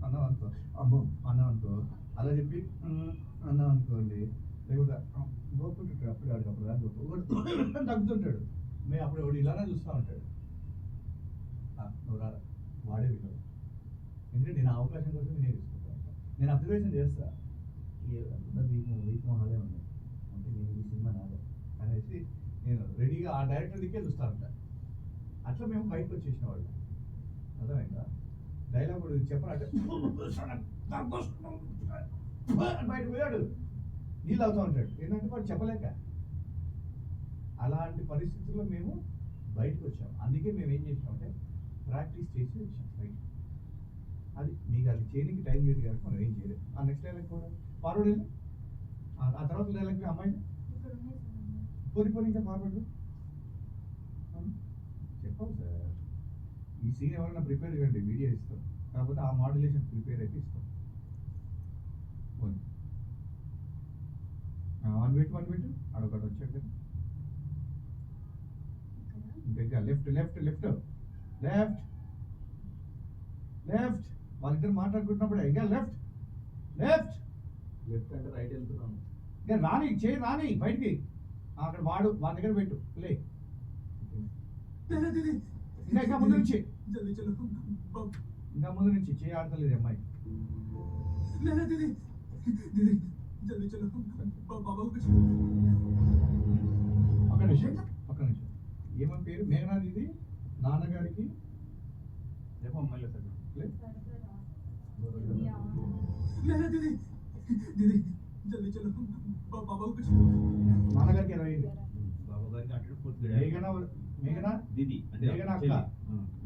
అన్నం అనుకో, అమ్మో అన్నం అనుకో అలా చెప్పి అన్నం అనుకోండి, లేకపోతే గోపుంటుంటాడు అప్పుడు అప్పుడు తగ్గుతుంటాడు. మేము అప్పుడు వాడు ఇలానే చూస్తూ ఉంటాడు. నువ్వు రా వాడే విలువ, ఎందుకంటే నేను అవకాశం కోసం నేను తీసుకుంటాను. నేను అబ్జర్వేషన్ చేస్తా వీక్ మొహాలే ఉన్నాయి అంటే నేను ఈ సినిమా నాదే అనేసి నేను రెడీగా ఆ డైరెక్టర్ దిక్కే చూస్తూ ఉంటాను. అట్లా మేము బయటకు వచ్చేసిన వాళ్ళు అర్థమైందా? డైలాగ్ కూడా చెప్పాలంటే బయట పోయాడు నీళ్ళు అవుతూ ఉంటాడు, ఏంటంటే వాడు చెప్పలేక. అలాంటి పరిస్థితుల్లో మేము బయటకు వచ్చాము. అందుకే మేము ఏం చేసామంటే ప్రాక్టీస్ చేసి వచ్చాం బయట. అది మీకు అది చేయడానికి టైం లేదు కాబట్టి మనం ఏం చేయలేదు. ఆ నెక్స్ట్ డైలాగ్ కూడా ఫార్వర్డ్ వెళ్ళి ఆ తర్వాత డైలాగ్ అమ్మాయి పోనీ ఇంకా ఫార్వర్డ్ ఈ సీన్ ఎవరైనా ప్రిపేర్ చేయండి, వీడియో ఇస్తాం, కాకపోతే ఆ మాడ్యులేషన్ ప్రిపేర్ అయితే ఇస్తాం. వన్ వెయిట్ అడొకటి వచ్చాడు కదా, ఇంకా left left left left left వాళ్ళిద్దరు మాట్లాడుకుంటున్నప్పుడు ఇంకా లెఫ్ట్ లెఫ్ట్ లెఫ్ట్ అంటే రైట్ వెళ్తున్నాను. ఇంకా రాని బయటికి, అక్కడ వాడి దగ్గర పెట్టు ప్లే. ఇంకా ముందు నుంచి जल्दी चलो ఇంకా ముందు నుంచి చేయి ఆడతలేదు అమ్మాయి. दीदी दीदी जल्दी चलो बाबा को कुछ ఒక్క నిమిషం ఏమని పేరు? మేఘనాథ్ ఇది నాన్నగారికి చెప్పు మళ్ళీ సార్. ప్లే. दीदी दीदी जल्दी चलो बाबा को कुछ నాన్నగారికి ఎలా అయింది? బాబా గారికి అంటే పూర్తి మేఘన దీది అంటే మేఘన అక్క. చెల్లి.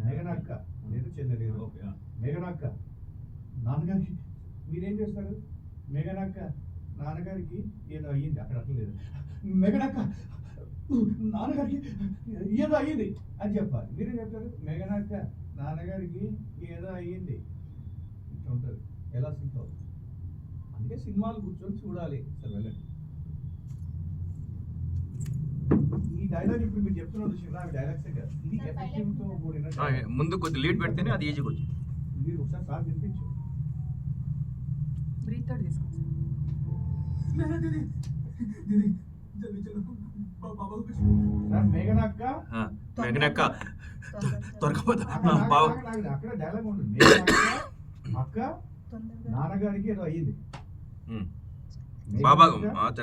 మేఘన అక్క లేదు చెల్లెలేదు. ఓకే మేఘన అక్క నాన్నగారికి మీరేం చేస్తారు? మేఘన అక్క నాన్నగారికి ఏదో అయ్యింది, అక్కడ అట్లా లేదు. మేఘన అక్క నాన్నగారికి ఏదో అయ్యింది అని చెప్పాలి. మీరేం చెప్తారు? మేఘన అక్క నాన్నగారికి ఏదో అయ్యింది. ఇట్లా ఉంటుంది. ఎలా సింక్ అవుతుంది? అందుకే సినిమాలు కూర్చొని చూడాలి. సరే వెళ్ళండి. ఈ డైలాగ్ ఇప్పుడు మీరు చెప్తున్నారు శివరా, అవి డైలాగ్సే కదా, ఇది ఎఫెక్టివ్ తో కూడిన dialogue. ముందు కొద్ది లీడ్ పెడితేనే అది ఈజీగా వచ్చింది. మీరు ఒకసారి సార్ వినిపించు. బ్రీత్ తోటి తీసుకోండి दीदी दीदी जल्दी चलो बाबा को कुछ సార్ మేఘన అక్క మేఘనక్క త్వరగా అక్కడ డైలాగ్ ఉంటుంది. మేఘన అక్క నాన్నగారికి ఏదో అయ్యింది. బాబా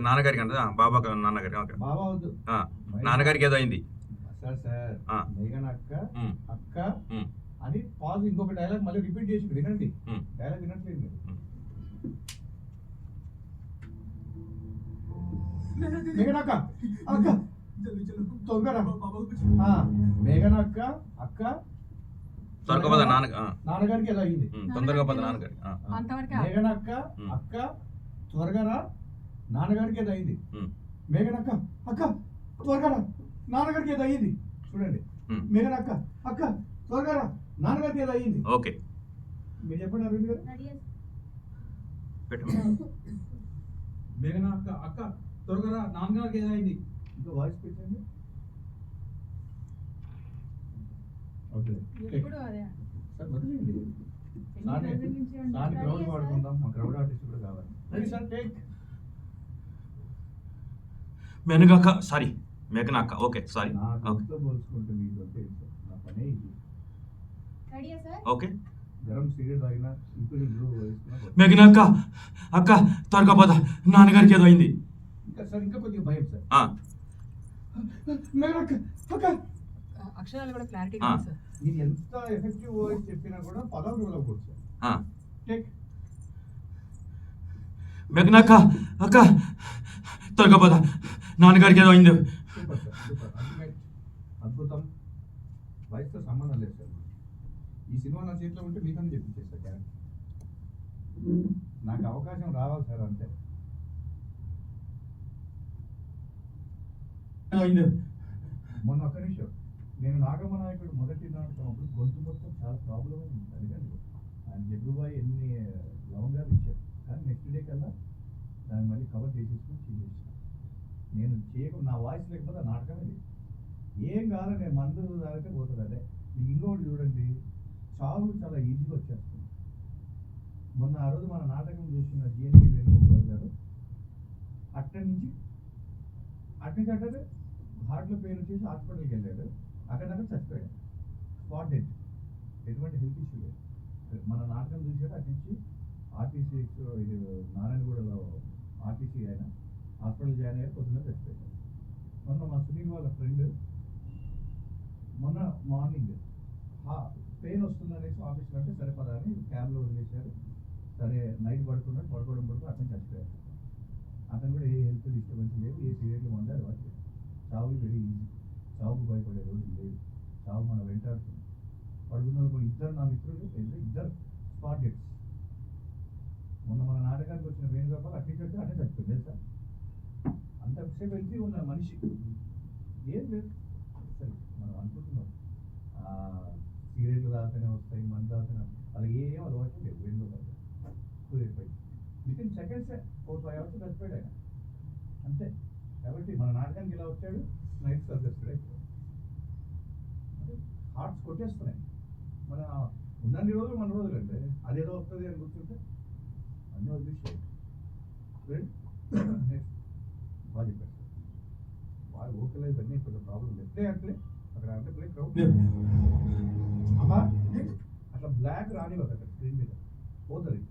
నాన్నగారికి అంటే బాబా నాన్నగారికి ఓకే. బాబా వద్దు, నాన్నగారికి ఏదో అయింది. సార్ సార్ మేఘన అక్క అక్క ఉమ్. అని పాజ్ ఇంకొక డైలాగ్ మళ్ళీ రిపీట్ చేసి వినండి. ఉమ్. డైలాగ్ వినట్లేదు మీరు. మేఘన అక్క అక్క जल्दी चलो తొందర बाबा को कुछ మేఘన అక్క అక్క త్వరగా పద నాన్నగారికి ఎలా అయింది? తొందరగా పద నాన్నగారికి. అంతవరకు మేఘన అక్క అక్క త్వరగా రా, నాన్నగారికి ఏదో అయింది. మేఘన అక్క అక్క త్వరగా రా, నాన్నగారికి ఏదో అయ్యింది. చూడండి, మేఘన అక్క అక్క త్వరగా రా, నాన్నగారికి ఏదో అయ్యింది. ఓకే మీరు చెప్పండి అరవింద్ గారు. పెట్టు. మేఘన అక్క అక్క త్వరగా రా, నాన్నగారికి ఏదైంది? ఇంకా వాయిస్ పెట్టండి. ఓకే ఎప్పుడు అదే సార్ వదిలేయండి. సార్ క్రౌడ్ వాడుకుందాం, మా క్రౌడ్ ఆర్టిస్ట్ కూడా కావాలి. Ready sir, take. మేనగాక సారీ మేఘనాక్క ఓకే సారీ నా ఓకే గుర్తు పోల్చుకుంటే మీకు తెలుసు నా పనే ఇది. రెడీయా సార్? ఓకే గరం సిగరెట్ తాగినా ఇంకొంచెం బ్లూ వేసుకున్నా. మేఘనాక్క అక్క త్వరగా పద నాన్నగారికి ఏదో అయింది. ఇంకా సార్ ఇంకా కొద్దిగా భయం సార్. మేఘన అక్క అక్క అక్షరాలు కూడా క్లారిటీ ఆ. సార్. మీరు ఎంత ఎఫెక్టివ్ వాయిస్ చెప్పినా కూడా పదాలు వదలకూడదు సార్. టేక్. మేఘనాక్క అక్క త్వరగా పద నాన్నగారికి ఏదో అయింది. సూపర్ సార్, సూపర్, అల్టిమేట్, అద్భుతం. వయసుతో సంబంధం లేదు సార్. ఈ సినిమా నా చేతిలో ఉంటే మీతోనే చెప్పించేస్తా క్యారెక్టర్. నాకు అవకాశం రావాలి సార్ అంతే. మొన్న ఒక్క నిమిషం, నేను నాగమ్మ నాయకుడు మొదటి నాటకం అప్పుడు గొంతు మొత్తం చాలా ప్రాబ్లం అయింది. అందుకని ఆయన జగ్గుబాయి ఎన్ని లవంగాలు ఇచ్చారు, కానీ నెక్స్ట్ డే కల్లా దాన్ని మళ్ళీ కవర్ చేసేసుకొని చేసేసాను. నేను చేయకుండా నా వాయిస్ లేకపోతే ఆ నాటకమే లేదు. ఏం కాదు, నేను మందు తాగితే పోతుంది. అదే మీకు ఇంకొకటి చూడండి, చావు చాలా ఈజీగా వచ్చేస్తుంది. మొన్న ఆ రోజు మన నాటకం చూసిన జిఎన్పి వేణుగోపాల్ గారు అక్కడి నుంచి అంటే హార్ట్లో పెయిన్ వచ్చేసి హాస్పిటల్కి వెళ్ళాడు. అక్కడ చచ్చిపోయాడు, స్పాట్ డెత్, ఎటువంటి హెల్త్ ఇష్యూ లేదు. మన నాటకం చూసాడు, అక్కడి నుంచి ఆర్టీసీ ఇది నారాయణగూడలో ఆర్టీసీ ఆయన హాస్పిటల్ జాయిన్ అయ్యారు, పొద్దున్న చచ్చిపోయాడు. మొన్న మా సునీల్ వాళ్ళ ఫ్రెండ్ మొన్న మార్నింగ్ పెయిన్ వస్తుందనేసి ఆఫీస్లో అంటే సరే పదా అని క్యాబ్లో వదిలేశారు. సరే నైట్ పడుకున్నాడు, పడుకోవడం అతను చచ్చిపోయారు. అతను కూడా ఏ హెల్త్ డిస్టర్బెన్స్ లేదు, ఏ సిగరెట్లు మంది అలవాటు లేదు. చావు వెరీ ఈజీ, చావుకు భయపడే రోజు లేదు. చావు మనం వెంటాడుతుంది. పడుకున్న కూడా ఇద్దరు నా మిత్రులు ఇద్దరు స్పాట్ డెత్స్. మొన్న మన నాటకానికి వచ్చిన వేణుగోపాల్ అట్టే చచ్చిపోయింది తెలుసా. అంతసేపు వెళ్తే ఉన్న మనిషి ఏం లేదు. సరే మనం అనుకుంటున్నాం సిగరెట్లు తాగితేనే వస్తాయి, మందు తాగితేనే అలాగే ఏం అలవాటు లేవు. ఎందుకు కూలిపోయి వితిన్ సెకండ్సే 4-5 hours చచ్చిపోయాడు ఆయన అంతే. కాబట్టి మన నాటకానికి ఇలా వచ్చాడు, నైట్ సర్దేస్తాడు. హార్ట్స్ కొట్టేస్తున్నాయి. మన ఉన్నన్ని రోజులు మన రోజులు అంటే అదేదో వస్తుంది అని గుర్తుంటే అన్నీ వదిలేసాయి. నెక్స్ట్ బాగా చెప్పారు బాగా ఓకేలా ఇవన్నీ కొంచెం ప్రాబ్లం ఎట్లే అట్లే అక్కడ అంటే ప్లే క్రౌడ్ అమ్మా అట్లా బ్లాక్ రానివ్వక అక్కడ స్క్రీన్ మీద పోతుంది.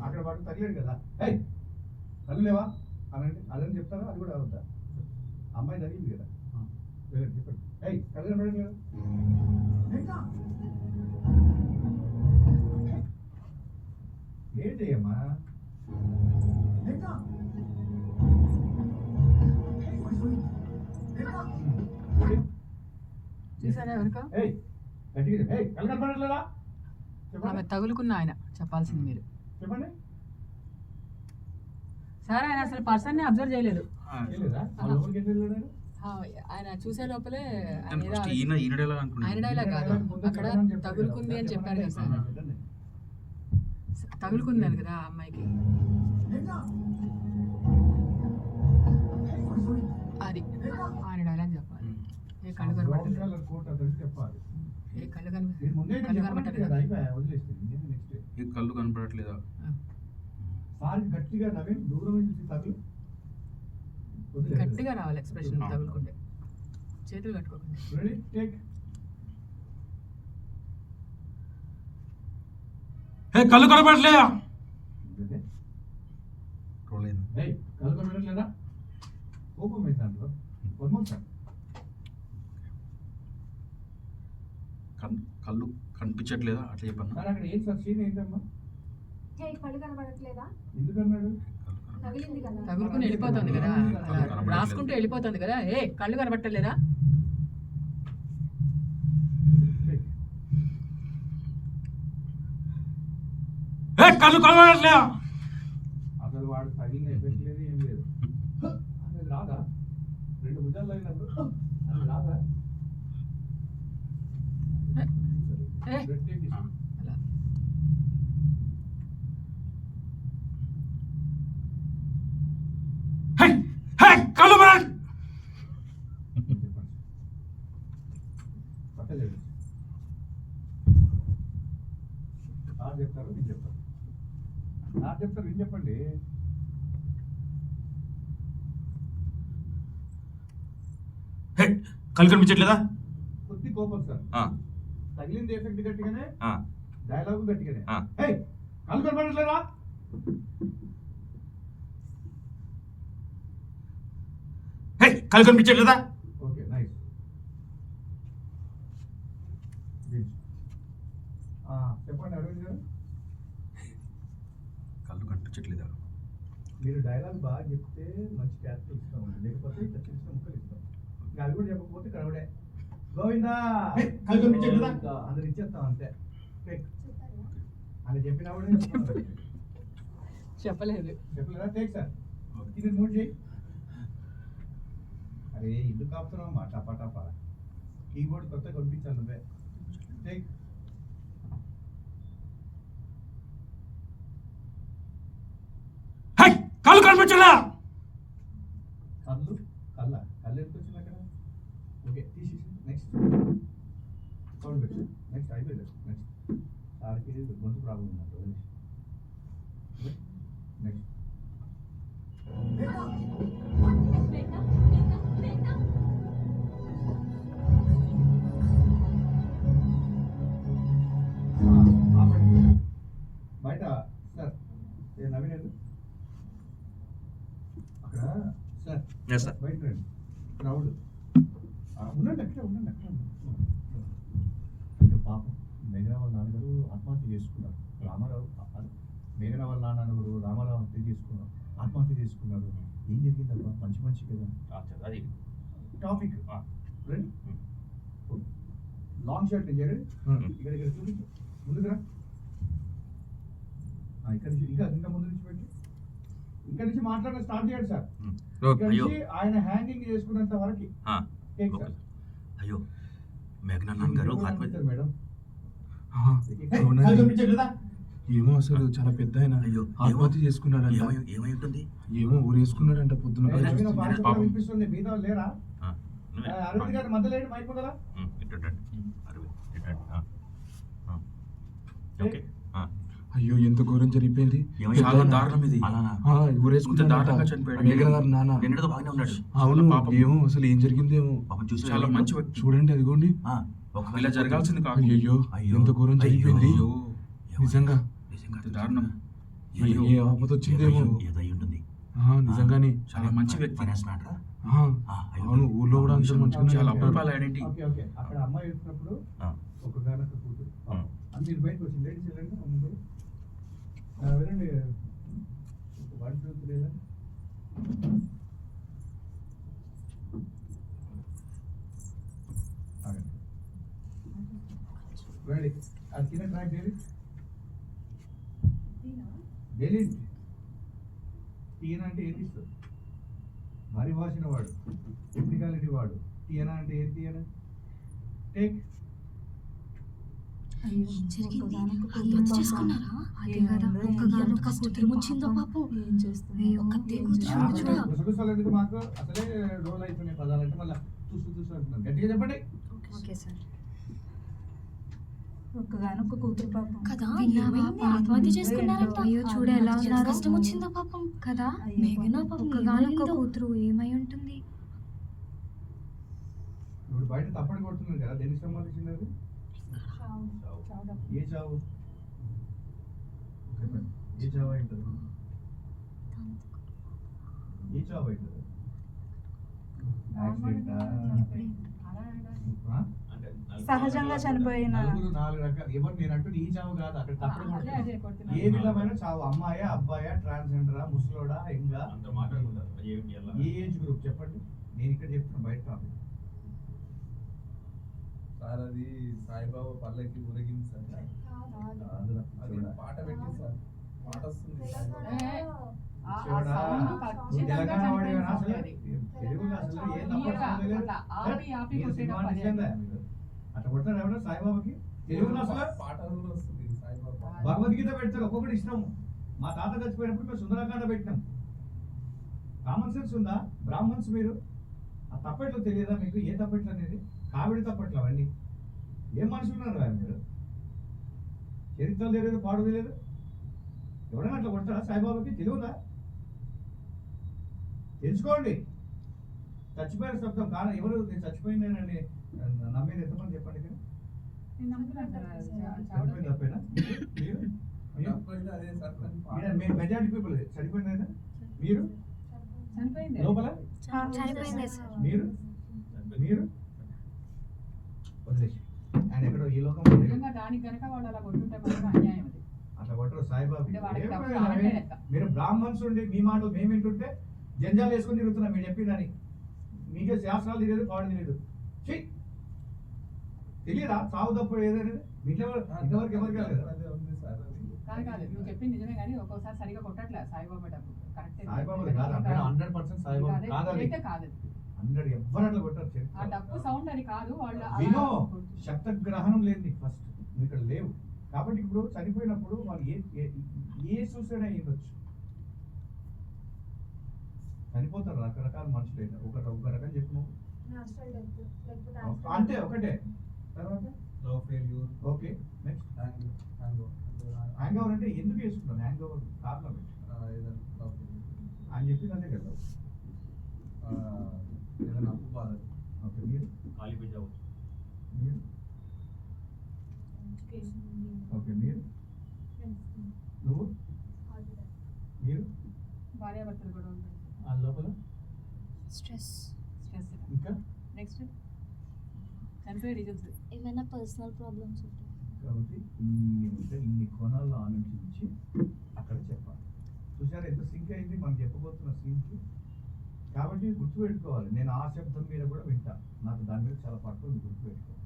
అక్కడ వాడు తగిలేడు కదా, ఏయ్ కళ్ళు లేవా అనండి అదని చెప్తారా, అది కూడా అవుతా. అమ్మాయి తగిలింది కదా, వెళ్ళండి చెప్పండి. ఏయ్ కళ్ళు కనపడలేదు కదా, ఏంటి అమ్మా చూసారా ఎవరికో ఏయ్ గట్టిగా ఏయ్ కళ్ళు కనపడట్లేదా ఆమె చెప్పండి తగులుకున్న ఆయన చెప్పాల్సింది మీరు. చెప్పండి. సార్ ఆయన అసలు పర్సన్ని అబ్జర్వ్ చేయలేదు. లేదా వాళ్ళ లోపలికి ఎందుకు వెళ్ళాడు? ఆ, ఆయన చూసే లోపలే ఆయన ఏదో ఫస్ట్ ఈయన డైలాగ్ అనుకున్నాను. ఆయన డైలాగ్ కాదు, అక్కడ తగులుకుంది అని చెప్పారు కదా సార్. తగులుకుంది అని కదా ఆ అమ్మాయికి, అది ఆయన డైలాగ్ చెప్పాలి. ఏ కళ్ళు కనబడలేదు, కోట్ అతనికి చెప్పాలి. ఏ కళ్ళు మీరు ముందే కళ్ళు చెప్పండి కనబడలేదు. కదా, అయిపోయా వదిలేస్తే నెక్స్ట్ ఈ కళ్ళు కనపడట్లేదా? సార్ గట్టిగా నవీన్ దూరం నుంచి తగులు వదిలేయ్. గట్టిగా రావాలి ఎక్స్ప్రెషన్ తగులుకుంటే, చేతులు కట్టుకోకుండా. Ready take. కళ్ళు కనపడట్లేదా? రోల్ అయింది. ఏయ్ కళ్ళు కనబడట్లేదా? కోపం అయితే దాంట్లో వన్ సార్ కళ్ళు కనిపించట్లేదా అట్లా చెప్పన్నా. సార్ అక్కడ ఏం సార్ సీన్ ఏంటమ్మా? హే కళ్ళు కనబడట్లేదా? ఎందుకన్నాడు? తగిలింది కదా. తగులుకుని వెళ్ళిపోతుంది కదా, అలా రాసుకుంటూ వెళ్ళిపోతుంది కదా. ఏ కళ్ళు కనబట్టలేదా? కళ్ళు కనపడట్లేదా? అసలు వాడు తగిలిన ఎఫెక్ట్ లేదు, ఏం లేదు. అనేది రాదా? 2 భుజాలు తగినప్పుడు అది రాదా? ఏ బ్రెడ్ అలా కళ్ళు పట్టలేదు. సార్ చెప్తారు నేను చెప్తాను. సార్ చెప్తారు ఏం చెప్పండి. కళ్ళు కనిపించట్లేదా? కొద్ది కోపం సార్, తగిలింది ఎఫెక్ట్ గట్టిగానే, డైలాగు గట్టిగానే. ఏయ్ కళ్ళు కనపడట్లేదా? కళ్ళు కనిపించట్లేదా? Okay nice. చెప్పండి అరవింద్ గారు. కళ్ళు కనిపించట్లేదా? మీరు డైలాగ్ బాగా చెప్తే మంచి క్యారెక్టర్ ఇస్తామండి, లేకపోతే ఇట్లా చిన్న చిన్న ముక్కలు ఇస్తాం. ఇంకా అవి కూడా చెప్పకపోతే కనబడే గోవిందా కళ్ళు కనిపించట్లేదా? అందరు ఇచ్చేస్తాం అంతే. అని చెప్పినా కూడా చెప్తున్నారు. చెప్పలేదు. చెప్పలేదా? టేక్ సార్ ఇది నోట్ చేయి. అరే ఇల్లు కాపుతున్నావు మా టపా టపా, కీబోర్డ్ కొత్త కొనిపించాను నువ్వే. టేక్. కళ్ళు కనిపించట్లేదా? కళ్ళు కళ్ళు ఎందుకు వచ్చింది అక్కడ? ఓకే తీసేసి నెక్స్ట్ సౌండ్ పెట్టు. నెక్స్ట్ అయిపోయింది. నెక్స్ట్ సార్కి గొంతు ప్రాబ్లం ఉన్నట్టు. నెక్స్ట్ బయట సార్ నవీన్ అక్కడ సార్ బయట రండి. క్రౌడ్ ఉండండి, అక్కడ ఉండండి, అక్కడ అయ్యో పాపం మేఘనా వాళ్ళ నాన్నగారు ఆత్మహత్య చేసుకున్నారు. రామారావు మేఘనా వాళ్ళ నాన్నగారు రామారావు ఆత్మహత్య చేసుకున్నారు. ఏం జరిగిందబ్బా? మంచి కదా అది టాపిక్. రండి లాంగ్ షాట్ నుంచి ఇక్కడ చూపించు, ముందుకు రా. ఇక్కడ నుంచి ఇంకా ముందు నుంచి పెట్టి ఇక్కడ నుంచి మాట్లాడడం స్టార్ట్ చేయండి సార్. ఇక్కడ అయ్యో నుంచి ఆయన హ్యాంగింగ్ చేసుకున్నంత వరకు ఆ, టేక్ ఓకే. సార్. అయ్యో మేఘనా నాన్నగారు ఆత్మహత్య మేడం ఆహా, కళ్ళు అవునండి. చూపించండి కదా. ఏమో అసలు చాలా పెద్ద ఆయన అయ్యో ఆత్మహత్య చేసుకున్నాడంట. ఏమై ఉంటుంది? ఏమో ఊరేసుకున్నాడంట పొద్దున నవీన చూస్తే. వాయిస్ కూడా పాపం. వినిపిస్తుంది. మీద లేరా? ఆ, నువ్వే. అరవింద్ గారు మధ్యలో ఏంటి మైక్ ముందర? ఇటు అరవింద్ ఇటు ఓకే. అయ్యో ఎంత ఘోరం జరిగిపోయింది. చాలా దారుణం ఇది. ఊరేసుకుంటే దారుణంగా చనిపోయాడు. మేఘన గారు నాన్న. నిన్నటితో బాగానే ఉన్నాడు. అవును పాపం. ఏమో అసలు ఏం జరిగిందేమో. పాపం చూసి చాలా మంచి వ్యక్తి. చూడండి అదిగోండి. ఇలా జరగాల్సింది కాదు. అయ్యో ఎంత ఘోరం జరిగిపోయింది. అయ్యో. నిజంగా నిజంగా దారుణం. అయ్యో, ఏ ఆపద వచ్చిందేమో. ఏదో అయి ఉంటుంది. నిజంగానే చాలా మంచి వ్యక్తి. ఫైనాన్స్ మ్యాటరా? అవును ఊర్లో కూడా అంత మంచిగా చాలా ఉంటారు. రూపాయల ఐడెంటిటీ. Okay okay. అక్కడ అమ్మాయి వచ్చినప్పుడు ఆ. ఒక గానక కూతురు అన్ని బయటకు వచ్చింది. లేడీస్ వెళ్ళండి ముందు వెళ్ళండి. 1 2 3 వెళ్ళండి. ఆగండి. వెళ్ళి అది కింద ట్రాక్ డైలీ టీఎన్ అంటే ఏంటి ఇస్తుంది? వరి వాసిన వాడు, టెక్నికాలిటీ వాడు. టీఎన్ అంటే ఏంటి? టీఎన్ టేక్ ఆత్మహత్య చేసుకున్నారా? అదే కదా, ఒక్కగానొక్క కూతురు ముచ్చిందో పాపం. ఒక్కతే కూతురు చూడ. గుసగుసలు ఎందుకు మాకు? అసలే రోల్ అయిపోయినాయి పదాలంటే మళ్ళీ చూసు అంటున్నారు. గట్టిగా చెప్పండి. Okay sir. ఒక్కగానొక్క కూతురు పాపం కదా, ఆత్మహత్య చేసుకున్నారంట. అయ్యో చూడ ఎలా ఉన్నారు. కష్టం వచ్చిందో పాపం కదా. అయ్యో, మేఘనా పాపం ఒక్కగానొక్క ఏమైందో. కూతురు ఏమై ఉంటుంది. ఇప్పుడు బయట తప్పని కొడుతున్నారు కదా, దేనికి సంబంధించింది అది? ఏ చావు? చెప్పండి. ఏ చావు అవుతుంది? ఏ చావు అవుతుంది? యాక్సిడెంటా? సహజంగా చనిపోయిన నలుగురు 4 రకాలు. ఎవరు నేను అంటూ ఈ చావు కాదు, అక్కడ తప్పని కొడుతున్నారు. ఏ విధమైన చావు? అమ్మాయా, అబ్బాయా, ట్రాన్స్జెండరా, ముసలోడా, ఇంకా అంత మాట్లాడుకుంటారు. ఏమిటి ఎలా? ఏ ఏజ్ గ్రూప్ చెప్పండి. నేను ఇక్కడ చెప్తున్నా బయట టాపిక్. సార్ అది సాయిబాబా పల్లకి ఊరేగింది సార్. అది పాట పెట్టింది సార్. పాట వస్తుంది. శివుడా, నువ్వు తెలంగాణ వాడివేనా అసలు? తెలుగులో అసలు ఏ తప్పు లేదు. మీరు సినిమా నిజంగా మీరు అట్లా కొడతారు ఎవరు సాయిబాబాకి? తెలుగులో అసలు పాటలు కూడా వస్తుంది సాయిబాబా. భగవద్గీత పెడతారు, ఒక్కొక్కటి ఇష్టం. మా తాత చచ్చిపోయినప్పుడు మేము సుందరకాండ పెట్టినాం. కామన్ సెన్స్ ఉందా? బ్రాహ్మణ్స్ మీరు. ఆ తప్పట్లు తెలియదా మీకు? ఏ తప్పట్లు అనేది? కావిడి తప్పట్లు అవన్నీ. ఏం మనుషులు ఉన్నారు ఆయన మీరు? చరిత్రలు తెలియదు, పాడు తెలియదు. ఎవరైనా అట్లా కొడతారా సాయిబాబాకి? తెలియదా? తెలుసుకోండి. చచ్చిపోయిన శబ్దం కారణం ఎవరు? నేను చచ్చిపోయిందేనని నమ్మేది ఎంతమంది చెప్పండి ఇక్కడ? చనిపోయింది తప్పేనా? మీరు తప్పైతే అదే సార్ కానీ పాట మీరు మెజారిటీ పీపుల్ చనిపోయిందా? మీరు లోపల చనిపోయింది సార్. మీరు మీరు వదిలేసి ఆయన ఎక్కడో ఈ లోకం దానికి కనుక వాళ్ళు అలా కొట్టుంటే మాత్రం అన్యాయం అది. అట్లా కొట్టరు సాయిబాబు. అంటే వాళ్ళకి తప్పు ఏమైనా కావాలంటే లెక్క. మీరు బ్రాహ్మణ్స్ ఉండి మీ మాటలు మేము వింటుంటే జంజాలు వేసుకొని తిరుగుతున్నా మీరు చెప్పిందని. మీకే శాస్త్రాలు తెలియదు, పాడు తెలియదు. తెలియదా చావు తప్పు ఏదనేది? ఇంతవరకు ఎవరికి కాలేదు. అదే ఉంది సార్ అది. కాదు నువ్వు చెప్పింది నిజమే కానీ ఒక్కోసారి సరిగా కొట్టట్లే సాయిబాబా డబ్బు కరెక్ట్. సాయిబాబు కాదు, 100% సాయిబాబు కాదు. అది కాదు 100 ఎవ్వరు అట్లా కొట్టారు. ఆ డబ్బు సౌండ్ అని కాదు వాళ్ళు వినో శబ్ద గ్రహణం లేదు నీకు. ఫస్ట్ నువ్వు ఇక్కడ లేవు కాబట్టి ఇప్పుడు చనిపోయినప్పుడు వాళ్ళు ఏ సూసైడ్ అయ్యి ఉండొచ్చు. చనిపోతారు రకరకాల మనుషులు. అయితే ఒక రకం చెప్పు నువ్వు. అంతే ఒకటే. తర్వాత love failure, okay next hang over అంటే ఎందుకు వేసుకున్నాను? హ్యాంగ్ ఓవర్ కారణం ఏదైనా లవ్ ఫెయిల్యూర్, అని చెప్పి అదే కదా. ఏదైనా అప్పు బాధ. ఓకే మీరు ఖాళీ పేజ్ అవ్వచ్చు. మీరు ఓకే మీరు నువ్వు మీరు భార్యాభర్తలు కూడా ఉంటాయి. ఆ లోపల స్ట్రెస్, స్ట్రెస్. ఇంకా నెక్స్ట్ చనిపోయే రీజన్స్ ఏమైనా పర్సనల్ ప్రాబ్లమ్స్ ఉంటాయి. కాబట్టి ఇన్ని కోణాల్లో ఆలోచించి అక్కడ చెప్పాలి. చూసారా ఎంత సింక్ అయింది మనం చెప్పబోతున్న సింక్. కాబట్టి గుర్తుపెట్టుకోవాలి. నేను ఆ శబ్దం మీద కూడా వింటా. నాకు దాని మీద చాలా పట్టు ఉంది, గుర్తుపెట్టుకోవాలి.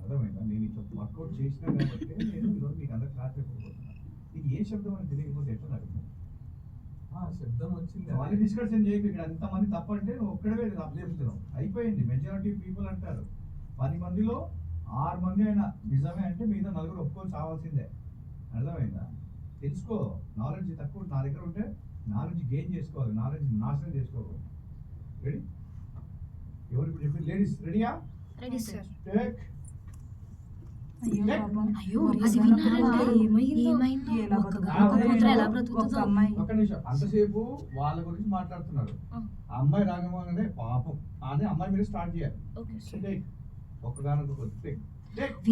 అర్థమైందా? నేను ఇట్లా వర్కౌట్ చేసినా కాబట్టి నేను ఈరోజు మీకు అందరూ క్లాస్ చెప్పబోతున్నాను. ఇది ఏ శబ్దం అని తెలియకపోతే ఎట్లా నాకు శబ్దం వచ్చింది మళ్ళీ డిస్కషన్ చేయకు. ఇక్కడ ఎంతమంది తప్పు అంటే నువ్వు ఒక్కడే తప్పు చెప్తున్నావు. అయిపోయింది. మెజారిటీ పీపుల్ అంటారు 10 మందిలో 6 మంది అయినా నిజమే అంటే మిగతా 4 ఒప్పుకొని చావాల్సిందే. అర్థమైందా? తెలుసుకో. నాలెడ్జ్ తక్కువ నా దగ్గర ఉంటే నాలెడ్జ్ గెయిన్ చేసుకోవాలి, నాలెడ్జ్ నాశనం చేసుకోవాలి. రెడీ? ఎవరు ఇప్పుడు చెప్పి లేడీస్ రెడీయా? Ready sir. టేక్ అయ్యో పాపం. అయ్యో అది విన్నారంటే ఏమైందో ఒక్క కూతురు ఎలా బ్రతుకుతుందో. ఒక్క నిమిషం. అంతసేపు వాళ్ళ గురించి మాట్లాడుతున్నారు. ఆ అమ్మాయి రాగమానే పాపం అదే అమ్మాయి మీరు స్టార్ట్ చేయాలి. Okay sir. టేక్ ఒక్కగానొక్క టేక్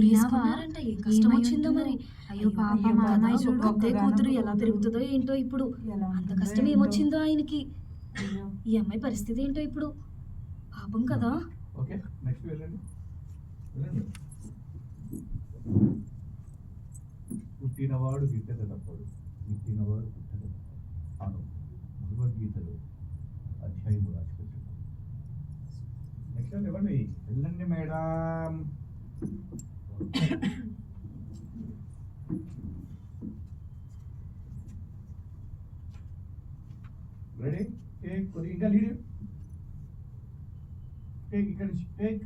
వేసుకున్నారంటే ఏ కష్టం వచ్చిందో మరి. అయ్యో పాపం మా అమ్మాయి ఒక్కతే కూతురు ఎలా పెరుగుతుందో ఏంటో ఇప్పుడు. అంత కష్టం ఏమొచ్చిందో ఆయనకి. ఈ అమ్మాయి పరిస్థితి ఏంటో ఇప్పుడు. పాపం కదా. ఓకే నెక్స్ట్ వెళ్ళండి. వెళ్ళండి. పుట్టినవాడు గిట్టక తప్పడు, పుట్టినవాడు పుట్టక తప్పడు. భగవద్గీతలో అధ్యాయము రాసిపెట్టారు. నెక్స్ట్ ఇవ్వండి. వెళ్ళండి మేడం. రెడీ? టేక్ కొద్దిగా ఇంకా లీడ్. టేక్ ఇక్కడ నుంచి టేక్.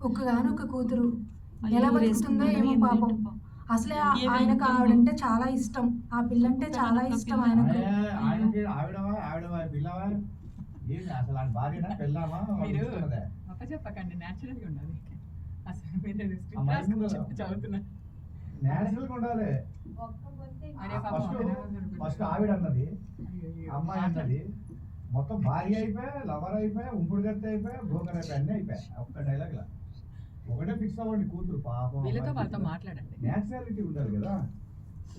ఒక్కగానొక్క కూతురు ఎలా బతుకుతుందో ఏమో పాపం. అసలే ఆయనకు ఆవిడంటే చాలా ఇష్టం, ఆ పిల్లంటే చాలా ఇష్టం ఆయనకు. ఆయనకి ఆవిడవా పిల్లవా ఏంటి అసలు? ఆయన భార్యనా పెళ్ళామా? మీరు చెప్పకండి, న్యాచురల్ గా ఉండాలి. అసలు మీరు చదువుతున్నా నేచురల్ గా ఉండాలి. ఫస్ట్ ఆవిడ అన్నది, అమ్మాయి అన్నది, మొత్తం భార్య అయిపోయా, లవర్ అయిపోయా, ఉంపుడు గత్తి అయిపోయా, బ్రోకర్ అయిపోయా, అన్నీ అయిపోయా. ఒక్క డైలాగ్ లా ఒకటే ఫిక్స్ అవ్వండి. కూతురు పాపం. వీళ్ళతో వాళ్ళతో మాట్లాడండి. న్యాచురాలిటీ ఉండాలి కదా.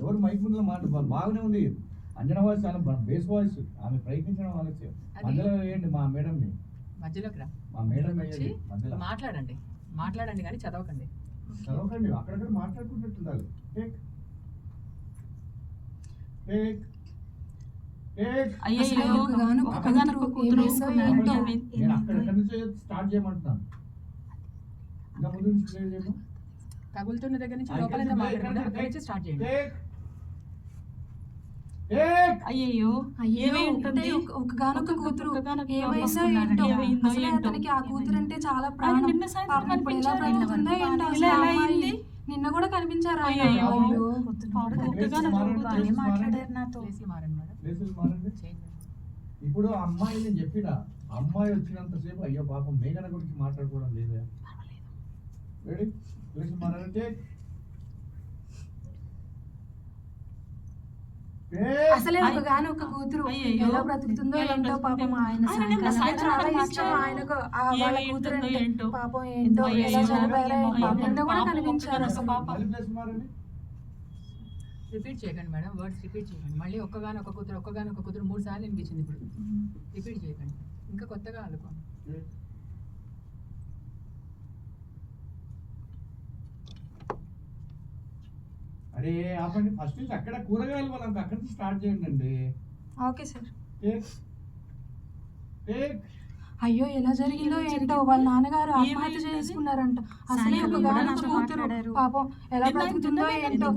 ఎవరు మైక్ ముందులో బాగానే ఉంది. అంజనా వాయిస్ చాలా బేస్ వాయిస్. ఆమె ప్రయత్నించడం ఆలస్యం. మధ్యలో వేయండి మా మేడంని. మధ్యలోకి రా. మా మేడం వేయండి మధ్యలో. మాట్లాడండి కానీ చదవకండి. చదవకండి. అక్కడక్కడ మాట్లాడుకుంటూ ఉండాలి. Take take take. నేను అక్కడెక్కడి నుంచి స్టార్ట్ చేయమంటున్నాను. ఇంకా ముందు నుంచి ప్లే చేయము. తగులుతున్న దగ్గర నుంచి లోపలైతే మాట్లాడండి. అక్కడి నుంచి స్టార్ట్ చేయండి. Take take. అయ్యో ఒక్కగానొక్క కూతురు ఏమైందో ఏంటో. అసలే అతనికి ఆ కూతురు అంటే చాలా ప్రాణం. పాపం ఇప్పుడు ఎలా బ్రతుకుతుందో ఏంటో. అసలు ఆ అమ్మాయి నిన్న కూడా కనిపించారు ఆయన. అయ్యో మాట్లాడారు నాతో. ప్లేస్లు మారండి మేడం. ప్లేసులు మారండి. ఇప్పుడు అమ్మాయి నేను చెప్పిన అమ్మాయి వచ్చినంతసేపు అయ్యో పాపం మేఘన గురించి మాట్లాడుకోవడం లేదా? రెడీ? ప్లేసులు మారండి. అసలే ఒకగానొక్క కూతురు ఎలా బ్రతుకుతుందో ఏంటో. పాపం ఆయన చాలా ఇష్టం ఆయనకు వాళ్ళ కూతురు అంటే. పాపం ఏంటో ఎలా చనిపోయారో. నిన్న కూడా కనిపించారు అసలు. రిపీట్ చేయకండి మేడం, వర్డ్స్ రిపీట్ చేయకండి. మళ్ళీ ఒక్కగానొక్క కూతురు 3 సార్లు వినిపించింది. ఇప్పుడు రిపీట్ చేయకండి. ఇంకా కొత్తగా అనుకోండి. అరే ఆపండి. ఫస్ట్ నుంచి అక్కడ కూరగాయలు మనం అక్కడి నుంచి స్టార్ట్ చేయండి అండి. Okay sir. Take take. అయ్యో ఎలా జరిగిందో ఏంటో. వాళ్ళ నాన్నగారు ఆత్మహత్య చేసుకున్నారంట. అసలే ఒకగానొక్క కూతురు పాపం ఎలా బ్రతుకుతుందో ఏంటో.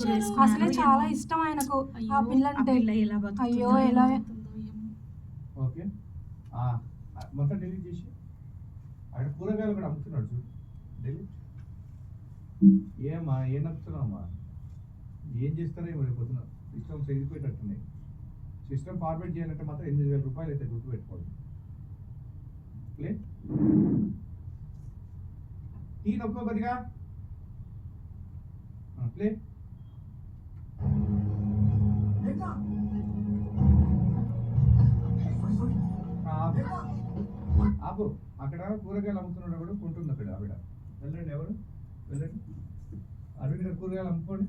అసలే చాలా ఇష్టం ఆయనకు ఆ పిల్లంటే. అయ్యో ఎలా. ఓకే మొత్తం డిలీట్ చేసి అక్కడ కూరగాయలు కూడా అమ్ముతున్నాడు చూడు. డిలీట్. ఏమా ఏం నమ్ముతున్నావమ్మా? ఏం చేస్తారో ఏమో రేపొద్దున. సిస్టమ్ సెగిపోయేటట్టున్నాయి. సిస్టమ్ ఫార్వర్డ్ చేయాలంటే మాత్రం 8,000 రూపాయలు అయితే గుర్తుపెట్టుకోండి. ప్లే టీ నొక్కో కొద్దిగా. ప్లే. ఆపు. అక్కడ కూరగాయలు అమ్ముతున్నాడు కూడా కొంటుంది అక్కడ ఆవిడ. వెళ్ళండి. ఎవరు వెళ్ళండి. అరవింద్ గారు కూరగాయలు అమ్ముకోండి.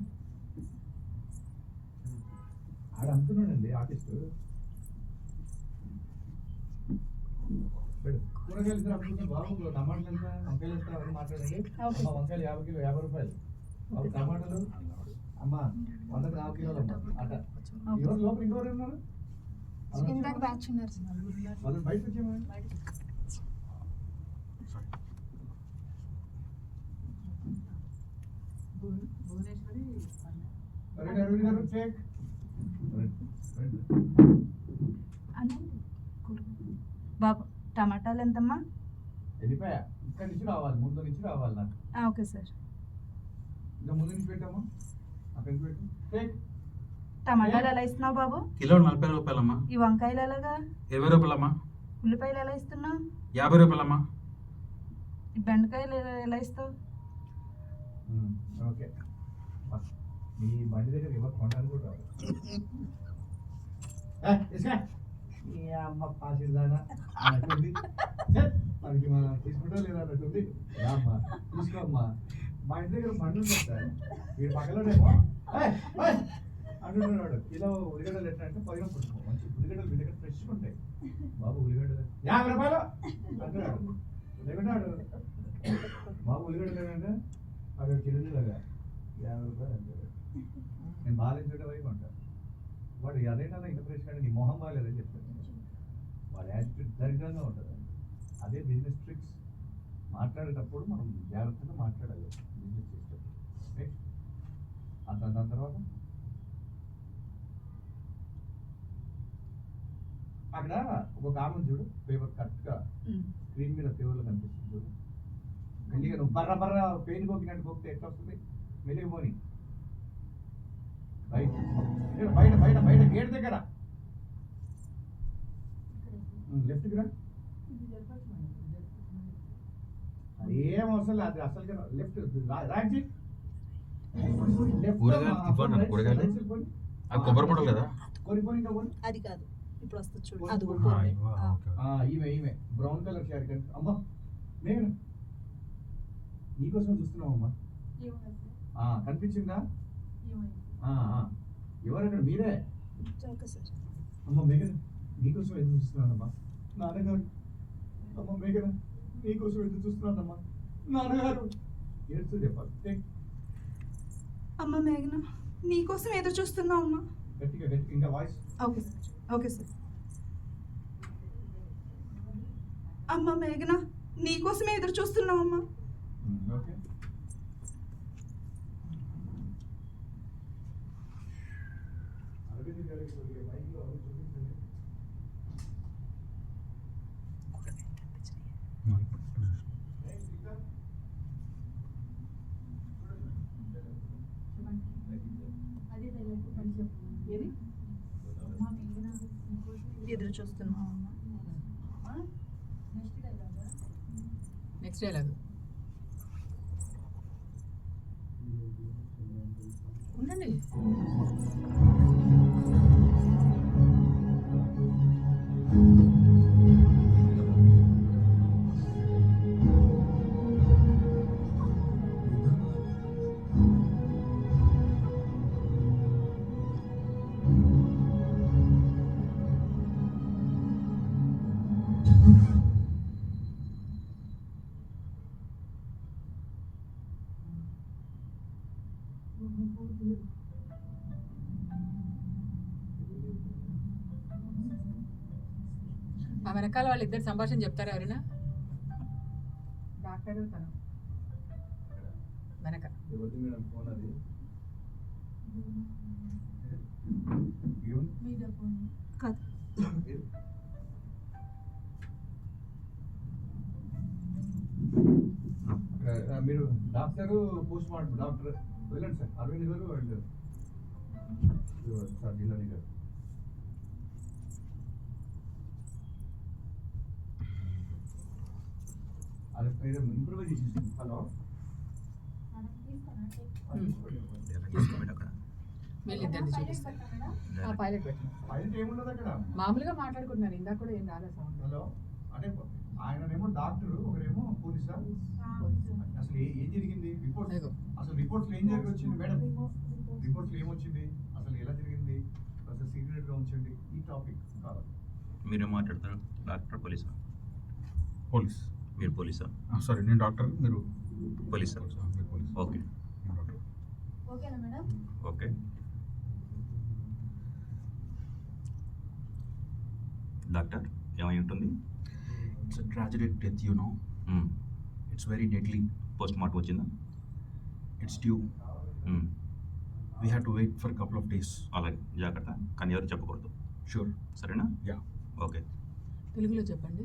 ఆడ అమ్ముతున్నాడండి ఆర్టిస్ట్. కూరగాయలు ఇద్దరు అమ్ముతున్నారు. బాబు టమాటాలు ఎంత, వంకాయలు ఎంత అవన్నీ మాట్లాడండి. వంకాయలు 50 కిలో 50 రూపాయలు. టమాటాలు అమ్మ 100కి 4 కిలోలు అమ్మ. అట ఎవరు లోపల ఇంకెవరు ఉన్నారు? ఇందాక బ్యాచ్ ఉన్నారు. వాళ్ళు బయటకు వచ్చేయమని. భువనేశ్వరి రండి అరవింద్ గారు చెక్. బాబు టమాటాలు ఎంతమ్మా? వెళ్ళిపోయా. ఇక్కడి నుంచి రావాలి, ముందు నుంచి రావాలి నాకు. Okay sir. ఇంకా ముందు నుంచి పెట్టామా, అక్కడి నుంచి పెట్టు. చెక్. టమాటాలు ఎలా ఇస్తున్నావు బాబు? కిలో 40 రూపాయలమ్మా. ఈ వంకాయలు ఎలాగా? 20 రూపాయలమ్మా. ఉల్లిపాయలు ఎలా ఇస్తున్నావు? 50 రూపాయలమ్మా. ఈ బెండకాయలు ఎలా ఇస్తావు? ఓకే. మీ బండి దగ్గర ఎవరు కొనడానికి కూడా రాదు. ఈ అమ్మ పాసిదానా అన్నట్టుంది. మనకి మనం తీసుకుంటా లేదా అన్నట్టుంది. అమ్మా తీసుకోమ్మా. మా ఇంటి దగ్గర బండి ఉంటుంది సార్. వీడు పక్కలోనేమో అంటున్నాడు. కిలో ఉల్లిగడ్డలు ఎట్లా అంటే 10 రూపాయలు. మంచి ఉల్లిగడ్డలు మీ దగ్గర ఫ్రెష్గా ఉంటాయి బాబు. ఉల్లిగడ్డలు 50 రూపాయలు అంటున్నాడు. ఉల్లిగడ్డాడు బాబు. ఉల్లిగడ్డలు ఏంటంటే అక్కడ చిరులాగా 50 రూపాయలు అంటాడు. నేను బాగాలేచుంటే వైపు ఉంటాను. వాడు అదేంటన్నా ఇంత ఫ్రెష్ కానీ నీ మొహం బాగాలేదని చెప్తాను. వాడి యాటిట్యూడ్ దరిద్రంగా ఉంటుంది. అదే బిజినెస్ ట్రిక్స్. మాట్లాడేటప్పుడు మనం జాగ్రత్తగా మాట్లాడాలి బిజినెస్ చేసేటప్పుడు. రైట్? దాని తర్వాత అక్కడ ఒక కామన్ చూడు, పేపర్ కరెక్ట్గా స్క్రీన్ మీద పేపర్లో కనిపిస్తుంది చూడు. మెల్లిగా నువ్వు బర్ర బర్ర పెయిన్ పోకినట్టు పోతే ఎట్లా వస్తుంది? మెల్లిగా పోని. బయట బయట బయట బయట గేట్ దగ్గర లెఫ్ట్కి రా. ఏం అవసరం లేదు, అది అసలు లెఫ్ట్ రైట్ సైడ్. కొబ్బరి పొడవు కదా? కొని కొని ఇంకా కొని. అది కాదు, ఇప్పుడు వస్తుంది చూడు. కొని, అది కొని. ఈమె బ్రౌన్ కలర్ షారీ కనుక. అమ్మా నేను నీకోసం చూస్తున్నావు అమ్మా. కనిపించిందా? ఎవరక్కడ? మీరే అమ్మ. మేఘన నీకోసం ఎదురు చూస్తున్నానమ్మా. నాన్నగారు. అమ్మ మేఘన నీకోసం ఎదురు చూస్తున్నానమ్మా. నాన్నగారు ఏడుస్తూ చెప్పాలి. అమ్మ మేఘన నీకోసం ఎదురు చూస్తున్నావు అమ్మా. గట్టిగా గట్టిగా ఇంకా voice. Okay sir. Okay sir. అమ్మ మేఘన నీకోసమే ఎదురు చూస్తున్నావు అమ్మా. ఓకే. అరవింద్ గారికి కొద్దిగా మైక్లో చూపించండి. ఎదురు చూస్తున్నావు అమ్మా. నెక్స్ట్ డైలాగ్ ఉండండి. ఆ వెనకాల వాళ్ళిద్దరు సంభాషణ చెప్తారా ఎవరైనా? డాక్టర్ తను వెనక. ఎవరిది మేడం ఫోన్ అది? కాదు. మీరు డాక్టర్ పోస్ట్ మార్టం డాక్టర్ వెళ్ళండి సార్. అరవింద్ గారు అండ్ సార్ జిల్లాని గారు. అది ఇంప్రూవైజేషన్. హలో వీళ్ళిద్దరిని చూపిస్తారు. పైలట్ పెట్టిన పైలట్ ఏముండదు అక్కడ. మామూలుగా మాట్లాడుకుంటున్నారు. ఇందాక కూడా ఏం రాలేదు సౌండ్. హలో అంటే ఆయననేమో డాక్టర్, ఒకరేమో పోలీసా? అసలు ఏం జరిగింది? రిపోర్ట్ అసలు రిపోర్ట్స్లో ఏం జరిగి వచ్చింది మేడం? రిపోర్ట్స్లో ఏమొచ్చింది? అసలు ఎలా జరిగింది? అసలు సీక్రెట్గా ఉంచండి. ఈ టాపిక్ కావాలి. మీరేం మాట్లాడతారు? డాక్టర్ పోలీసా? పోలీస్. మీరు పోలీసా? సారీ నేను డాక్టర్, మీరు పోలీసా? పోలీస్. ఓకే ఓకేనా మేడం? ఓకే. డాక్టర్ ఏమై ఉంటుంది? It's tragedic death, you know. It's very deadly. Post mortem వచ్చిందా? It's due. We have to wait for couple of days. అలాగే జాగ్రత్త, కానీ ఎవరు చెప్పకూడదు. షూర్. సరేనా? యా. ఓకే. తెలుగులో చెప్పండి,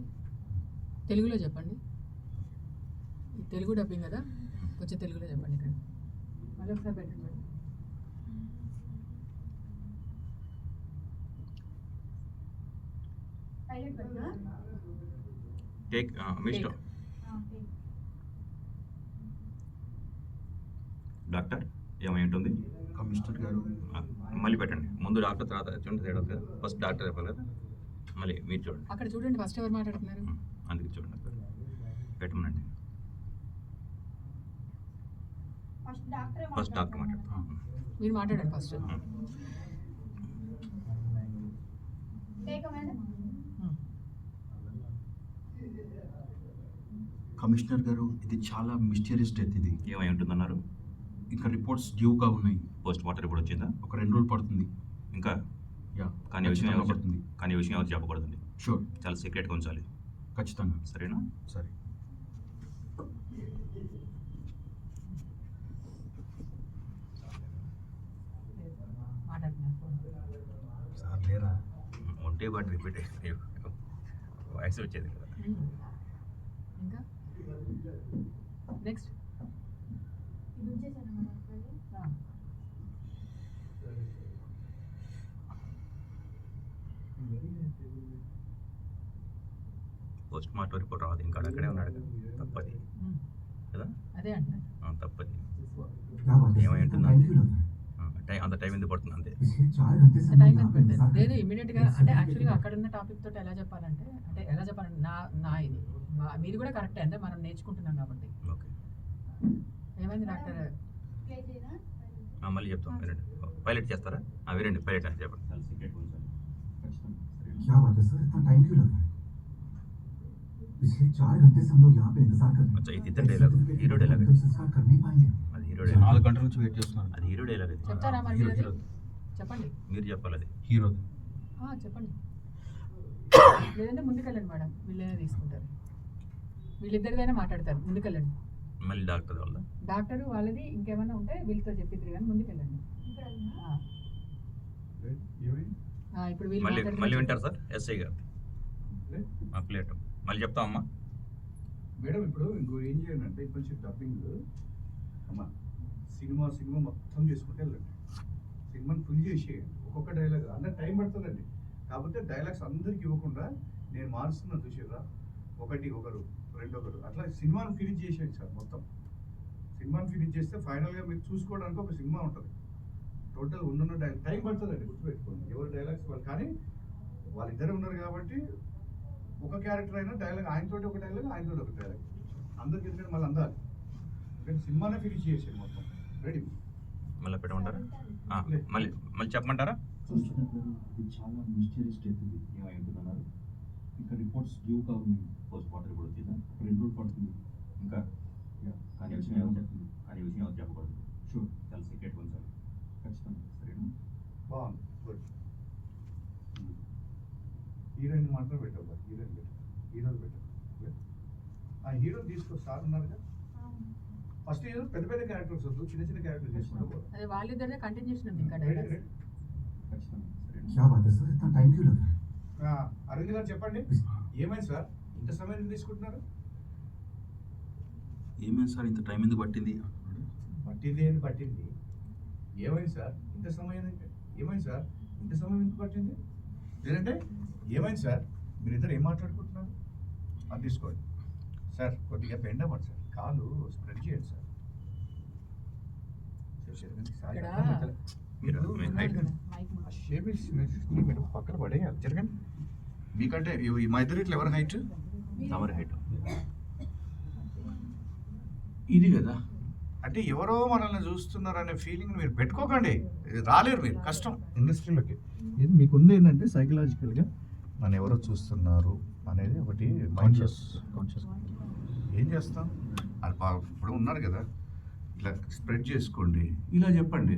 తెలుగులో చెప్పండి. ఇది తెలుగు డబ్బింగ్ కదా, కొంచెం తెలుగులో చెప్పండి. ఇక్కడ మళ్ళీ ఒకసారి పెట్టండి మేడం. టేక్ మీ ఇష్టం. డాక్టర్ ఏమై ఉంటుంది? కమిషనర్ గారు మళ్ళీ పెట్టండి. ముందు డాక్టర్, తర్వాత చూడండి తేడా కదా. ఫస్ట్ డాక్టర్ చెప్పాలి కదా, మళ్ళీ మీరు చూడండి. అక్కడ చూడండి, ఫస్ట్ ఎవరు మాట్లాడుతున్నారు? అందుకే చూడండి, పెట్టమనండి. ఫస్ట్ డాక్టర్ మాట్లాడుతున్నాం. మీరు మాట్లాడండి ఫస్ట్. కమిషనర్ గారు, ఇది చాలా మిస్టీరియస్ డెత్. ఇది ఏమై ఉంటుందన్నారు? ఇంకా రిపోర్ట్స్ డ్యూగా ఉన్నాయి. పోస్ట్ మార్టం రిపోర్ట్ వచ్చిందా? ఒక 2 రోజులు పడుతుంది. ఇంకా? యా. కానీ విషయం ఎవరు పడుతుంది. కానీ విషయం ఎవరు చెప్పకూడదండి. షూర్. చాలా సీక్రెట్గా ఉంచాలి. ఖచ్చితంగా. సరేనా? సరే. సార్ లేరా? ఉంటే బట్ రిపీట్ వాయిస్ వచ్చేది కదా. ఇంకా నెక్స్ట్ పోస్ట్ మార్టం రిపోర్ట్ రాదు, ఇంకా అక్కడే ఉన్నాడు కదా. తప్పది కదా, అదే అంటున్నారు. తప్పది. क्या बात है ఏమై सर, ఉంటుంది? टाइम क्यों लग रहा है? అంత టైం ఎందుకు పడుతుంది అంతే. पिछले 4 घंटे से టైం हम ఎంత यहाँ पे పెడతారు? इंतजार లేదు कर- ఇమీడియట్గా, అంటే యాక్చువల్గా అక్కడ ఉన్న టాపిక్ తోటి ఎలా చెప్పాలంటే, అంటే ఎలా చెప్పాలంటే నా ఇది మీది కూడా కరెక్టే, అంటే మనం నేర్చుకుంటున్నాం కాబట్టి. ఓకే. ఏమైంది డాక్టర్? మళ్ళీ చెప్తాం, వినండి. పైలట్ చేస్తారా? వినండి, పైలట్ అని చెప్పండి. చాలా సీక్రెట్గా ఉంచాలి. ఖచ్చితంగా. क्या बात है सर, इतना टाइम क्यों लग रहा है? पिछले 4 घंटे से हम लोग यहाँ पे इंतजार कर रहे हैं। अच्छा, ये इतना dialogue, hero dialogue है। तो संस्कार कर नहीं पाएंगे। అది హీరో 4 డైలాగ్. గంటల నుంచి వెయిట్ చేస్తున్నాను. అది హీరో డైలాగ్. అది చెప్తారా మరి మీరు అది? చెప్పండి. మీరు చెప్పాలి అది. హీరో. చెప్పండి. లేదంటే ముందుకెళ్ళండి మేడం, వీళ్ళైనా తీసుకుంటారు. వీళ్ళిద్దరిదైనా మాట్లాడతారు, ముందుకెళ్ళండి. మళ్ళీ డాక్టర్ వల్ల డాక్టర్ వాళ్ళది ఇంకేమైనా ఉంటే వీళ్ళతో చెప్పిద్దరు కానీ ముందుకెళ్ళండి. ఇప్పుడు వీళ్ళు మళ్ళీ మాట్లాడుతున్నారు. వింటారు సార్ ఎస్ఐ గారు. ప్లేట్ మళ్ళీ చెప్తామమ్మా. మేడం ఇప్పుడు ఇంకో ఏం చేయండి అంటే, కొంచెం డబ్బింగ్ అమ్మా, సినిమా మొత్తం చేసుకుంటే వెళ్ళండి. సినిమాని ఫుల్ చేసేయండి. ఒక్కొక్క డైలాగ్ అందరు టైం పడుతుందండి. కాకపోతే డైలాగ్స్ అందరికి ఇవ్వకుండా నేను మారుస్తున్నాను చూసారా, ఒకరు రెండొకరు అట్లా సినిమాని ఫినిష్ చేసేయండి సార్. మొత్తం సినిమాని ఫినిష్ చేస్తే ఫైనల్గా మీరు చూసుకోవడానికి ఒక సినిమా ఉంటుంది. టోటల్ ఉన్న డైలాగ్ టైం పడుతుందండి, గుర్తుపెట్టుకోండి. ఎవరు డైలాగ్స్ వాళ్ళు, కానీ వాళ్ళిద్దరే ఉన్నారు కాబట్టి ఒక క్యారెక్టర్ అయినా డైలాగ్ ఆయనతోటి ఒక డైలాగ్, ఆయనతోటి ఒక డైలాగ్, అందరికి ఎందుకంటే మళ్ళీ అందాలి. ఎందుకంటే సినిమానే ఫినిష్ చేసేది మొత్తం. రెడీ? మళ్ళీ పెట్టమంటారా? మళ్ళీ చెప్పమంటారా? కమిషనర్ గారు, ఇది చాలా మిస్టీరియస్ డెత్. ఇది ఏమై ఉంటుందన్నారు? ఇంకా రిపోర్ట్స్ డ్యూగా ఉన్నాయి. పోస్ట్ మార్టం రిపోర్ట్ వచ్చిందా? ఒక 2 రోజులు పడుతుంది. ఇంకా? యా. కానీ విషయం ఎవరు చెప్పకూడదు. షూర్. చాలా సీక్రెట్గా ఉంచాలి. ఖచ్చితంగా. సరేనా? బాగుంది, గుడ్. హీరోయిన్ మాత్రం పెట్టావు, హీరోలు పెట్టావు. ఆ హీరో తీసుకో, సార్ ఉన్నారుగా. ఫస్ట్ ఏదో పెద్ద క్యారెక్టర్స్ వద్దు, చిన్న క్యారెక్టర్ తీసుకుంటూ అదే వాళ్ళిద్దరే కంటిన్యూషన్ ఉంది ఇంకా రెడీ? డైలాగ్స్. ఖచ్చితంగా. సరేనా? क्या बात है सर, इतना टाइम क्यों लग रहा है? అరవింద్ గారు చెప్పండి, ఏమైంది సార్ ఇంత సమయం ఎందుకు తీసుకుంటున్నారు? ఏమైంది సార్, ఇంత టైం ఎందుకు పట్టింది? పట్టింది ఏమైంది సార్ ఇంత సమయం ఏమైంది సార్ ఇంత సమయం ఎందుకు పట్టింది? లేదంటే ఏమైంది సార్, మీరిద్దరు ఏం మాట్లాడుకుంటున్నారు? అది తీసుకోండి సార్. కొద్దిగా బెండ్ అవ్వండి సార్, కాలు స్ప్రెడ్ చేయండి సార్. మీరు హైట్ మీరు పక్కన పడేయాలి, జరగండి. మీకంటే మా ఇద్దరు ఇట్లా ఎవరి హైట్? తమరి హైట్ ఇది కదా, అంటే ఎవరో మనల్ని చూస్తున్నారు అనే ఫీలింగ్ మీరు పెట్టుకోకండి. ఇది రాలేరు మీరు, కష్టం ఇండస్ట్రీలోకి. ఇది మీకుంది ఏంటంటే సైకలాజికల్గా నన్ను ఎవరో చూస్తున్నారు అనేది ఒకటి కాన్షియస్. ఏం చేస్తాం, అది ఇప్పుడు ఉన్నారు కదా, ఇట్లా స్ప్రెడ్ చేసుకోండి, ఇలా చెప్పండి.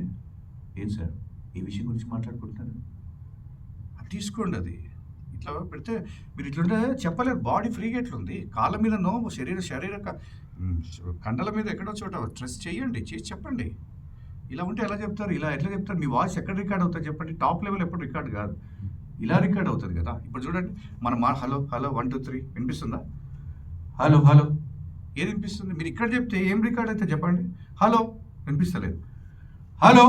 ఏం సార్ ఏ విషయం గురించి మాట్లాడుకుంటున్నారు, అది తీసుకోండి. అది ఇట్లా పెడితే మీరు ఇట్లుంటే చెప్పలేరు. బాడీ ఫ్రీగా ఎట్లుంది, కాళ్ళ మీద నో, శరీర కండల మీద ఎక్కడో చోట స్ట్రెస్ చేయండి, చేసి చెప్పండి. ఇలా ఉంటే ఎలా చెప్తారు? ఇలా ఎట్లా చెప్తారు? మీ వాయిస్ ఎక్కడ రికార్డ్ అవుతుంది చెప్పండి? టాప్ లెవెల్ ఎప్పుడు రికార్డ్ కాదు, ఇలా రికార్డ్ అవుతుంది కదా. ఇప్పుడు చూడండి, మనం హలో హలో 1 2 3 వినిపిస్తుందా? హలో హలో ఏది వినిపిస్తుంది? మీరు ఇక్కడ చెప్తే ఏం రికార్డ్ అయితే చెప్పండి. హలో వినిపిస్తలేదు. హలో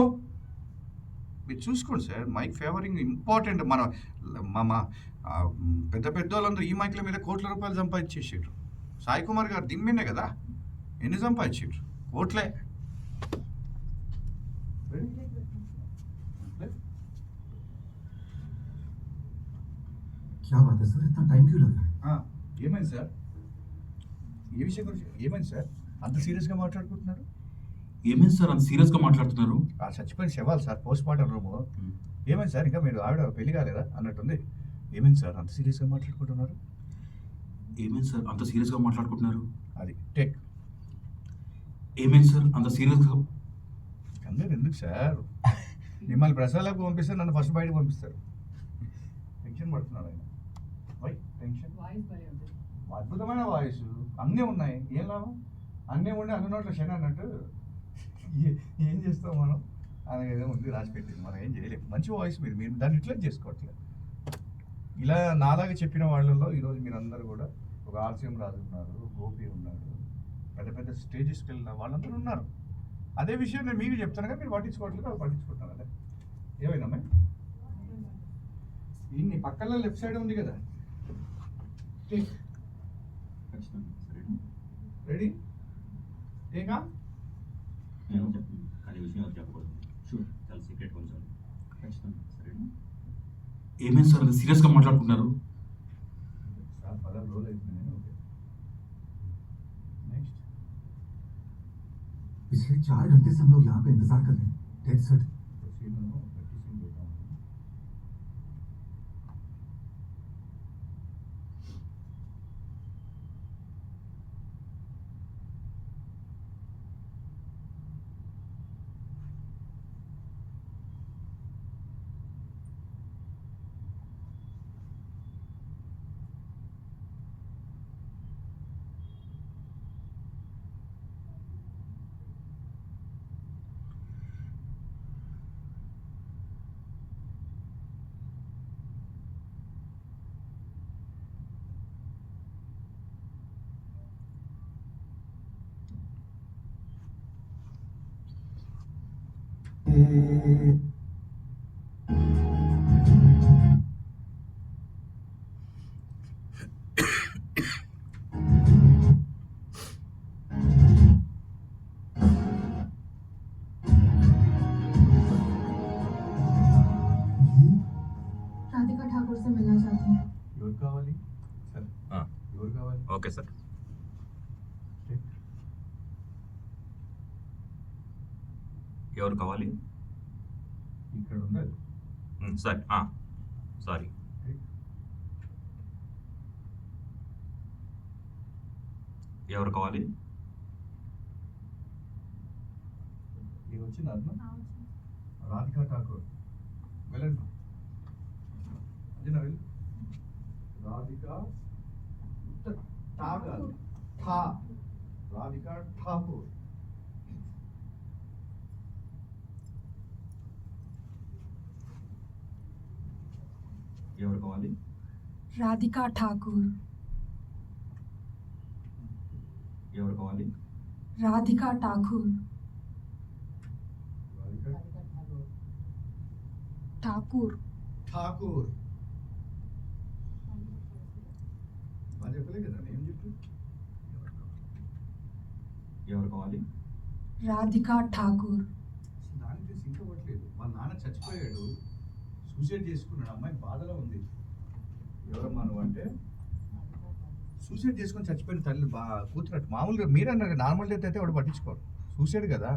మీరు చూసుకోండి సార్, మైక్ ఫేవరింగ్ ఇంపార్టెంట్. మన పెద్ద పెద్ద వాళ్ళందరూ ఈ మైక్ల మీద కోట్ల రూపాయలు సంపాదించేసారు. సాయి కుమార్ గారు దీని మీదే కదా ఎన్ని సంపాదించారు? కోట్లే. क्या बात है सर, इतना टाइम क्यों लग रहा है? ఏమైంది సార్? ఏ విషయం గురించి ఏమైంది సార్? అంత సీరియస్గా మాట్లాడుకుంటున్నారు? ఏమైంది సార్ అంత సీరియస్గా మాట్లాడుతున్నారు? చచ్చిపోయిన శవాలు సార్, పోస్ట్ మార్టం రూము. ఏమైంది సార్? ఇంకా మీరు ఆవిడ పెళ్లి కాలేదా అన్నట్టుంది. ఏమైంది సార్ అంత సీరియస్గా మాట్లాడుకుంటున్నారు? ఏమైంది సార్ అంత సీరియస్గా మాట్లాడుకుంటున్నారు? అది టేక్. ఏమైంది సార్ అంత సీరియస్గా? అందరు ఎందుకు సార్? మిమ్మల్ని ప్రసాదాలకు పంపిస్తే నన్ను ఫస్ట్ బయటకు పంపిస్తారు. టెన్షన్ పడుతున్నాడు ఆయన. Why tension? వాయిస్ భలే ఉంది. అద్భుతమైన వాయిస్, అన్నీ ఉన్నాయి. ఏం లాభం? అన్నీ ఉండి అన్ని నోట్ల శని అన్నట్టు ఏం చేస్తాం మనం? అలాగే ఏదో ఉంది రాసి పెట్టింది, మనం ఏం చేయలేము. మంచి వాయిస్ మీరు దాన్ని యూటిలైజ్ చేసుకోవట్లేదు. ఇలా నాలాగా చెప్పిన వాళ్ళలో ఈరోజు మీరందరూ కూడా, ఒక ఆర్సీఎం రాజు ఉన్నారు, గోపి ఉన్నాడు, పెద్ద పెద్ద స్టేజెస్కి వెళ్ళిన వాళ్ళందరూ ఉన్నారు. అదే విషయం నేను మీకు చెప్తాను కదా, మీరు పట్టించుకోవట్లేదు, అది పట్టించుకుంటున్నారు. అదే ఏమైనా ఇన్ని పక్కన లెఫ్ట్ సైడ్ ఉంది కదా. రెడీ? టేకా? కానీ విషయం అది చెప్పకూడదు. షూర్, చాలా సీక్రెట్ కొంచెం. ఖచ్చితంగా సరేనా? ఏమైంది సార్ అంత సీరియస్గా మాట్లాడుకుంటున్నారు? సార్ 10 రోజులు అయిపోయింది. Okay next. पिछले 4 घंटे से हम लोग यहाँ पे इंतजार कर रहे हैं। Dead set. राधिका ठाकुर से मिलना चाहती हूँ। ఎవరు కావాలి సార్? ఎవరు కావాలి? Okay sir. ఎవరు కావాలి? ఇక్కడ ఉండాలి. సరే, సారీ. ఎవరు కావాలి? ఇది వచ్చింది అర్థం. రాధికా ఠాకూర్ వెళ్ళండి. అదేనా వెళ్ళి రాధికా ఠాకూర్ రాధికా ఠాకూర్. ఎవరు కావాలి? రాధికా ఠాకూర్. ఎవరు కావాలి? రాధికా ఠాకూర్. ఠాకూర్. ఠాకూర్ బాగా చెప్పలే కదా, నేను చెప్పు. ఎవరు కావాలి? రాధికా ఠాకూర్. దానికి సింక్ అవ్వట్లేదు. వాళ్ళ నాన్న చచ్చిపోయాడు, సూసైడ్ చేసుకున్నాడు, అమ్మాయి బాధలో ఉంది. ఎవరమ్మా నువ్వు అంటే? సూసైడ్ చేసుకొని చచ్చిపోయిన తల్లి కూతురట్టు. మామూలుగా మీరు అన్నారు నార్మల్ డెత్ అయితే వాడు పట్టించుకోరు, సూసైడ్ కదా.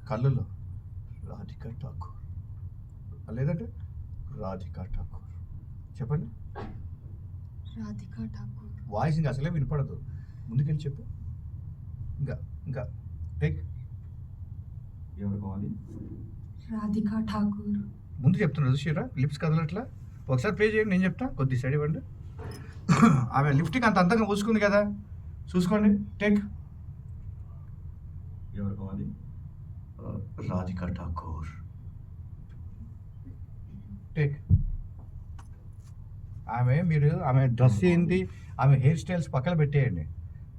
కళ్ళల్లో రాధికా ఠాకూర్ లేదంటే రాధికా ఠాకూర్ చెప్పండి. రాధికా ఠాకూర్. వాయిస్ ఇంకా అసలే వినపడదు, ముందుకెళ్ళి చెప్పు. ఇంకా టేక్. ఎవరు కావాలి? రాధికా ఠాకూర్. ముందు చెప్తున్నా చూసిరా, లిప్స్ కదలట్లా. ఒకసారి ప్లే చేయండి, నేను చెప్తా, కొద్ది సైడ్ ఇవ్వండి. ఆమె లిఫ్ట్కి అంత అందంగా పూసుకుంది కదా, చూసుకోండి. టేక్. ఎవరు కావాలి? రాధికా ఠాకూర్. టేక్. ఆమె డ్రెస్ ఏంటి, ఆమె హెయిర్ స్టైల్స్ పక్కన పెట్టేయండి.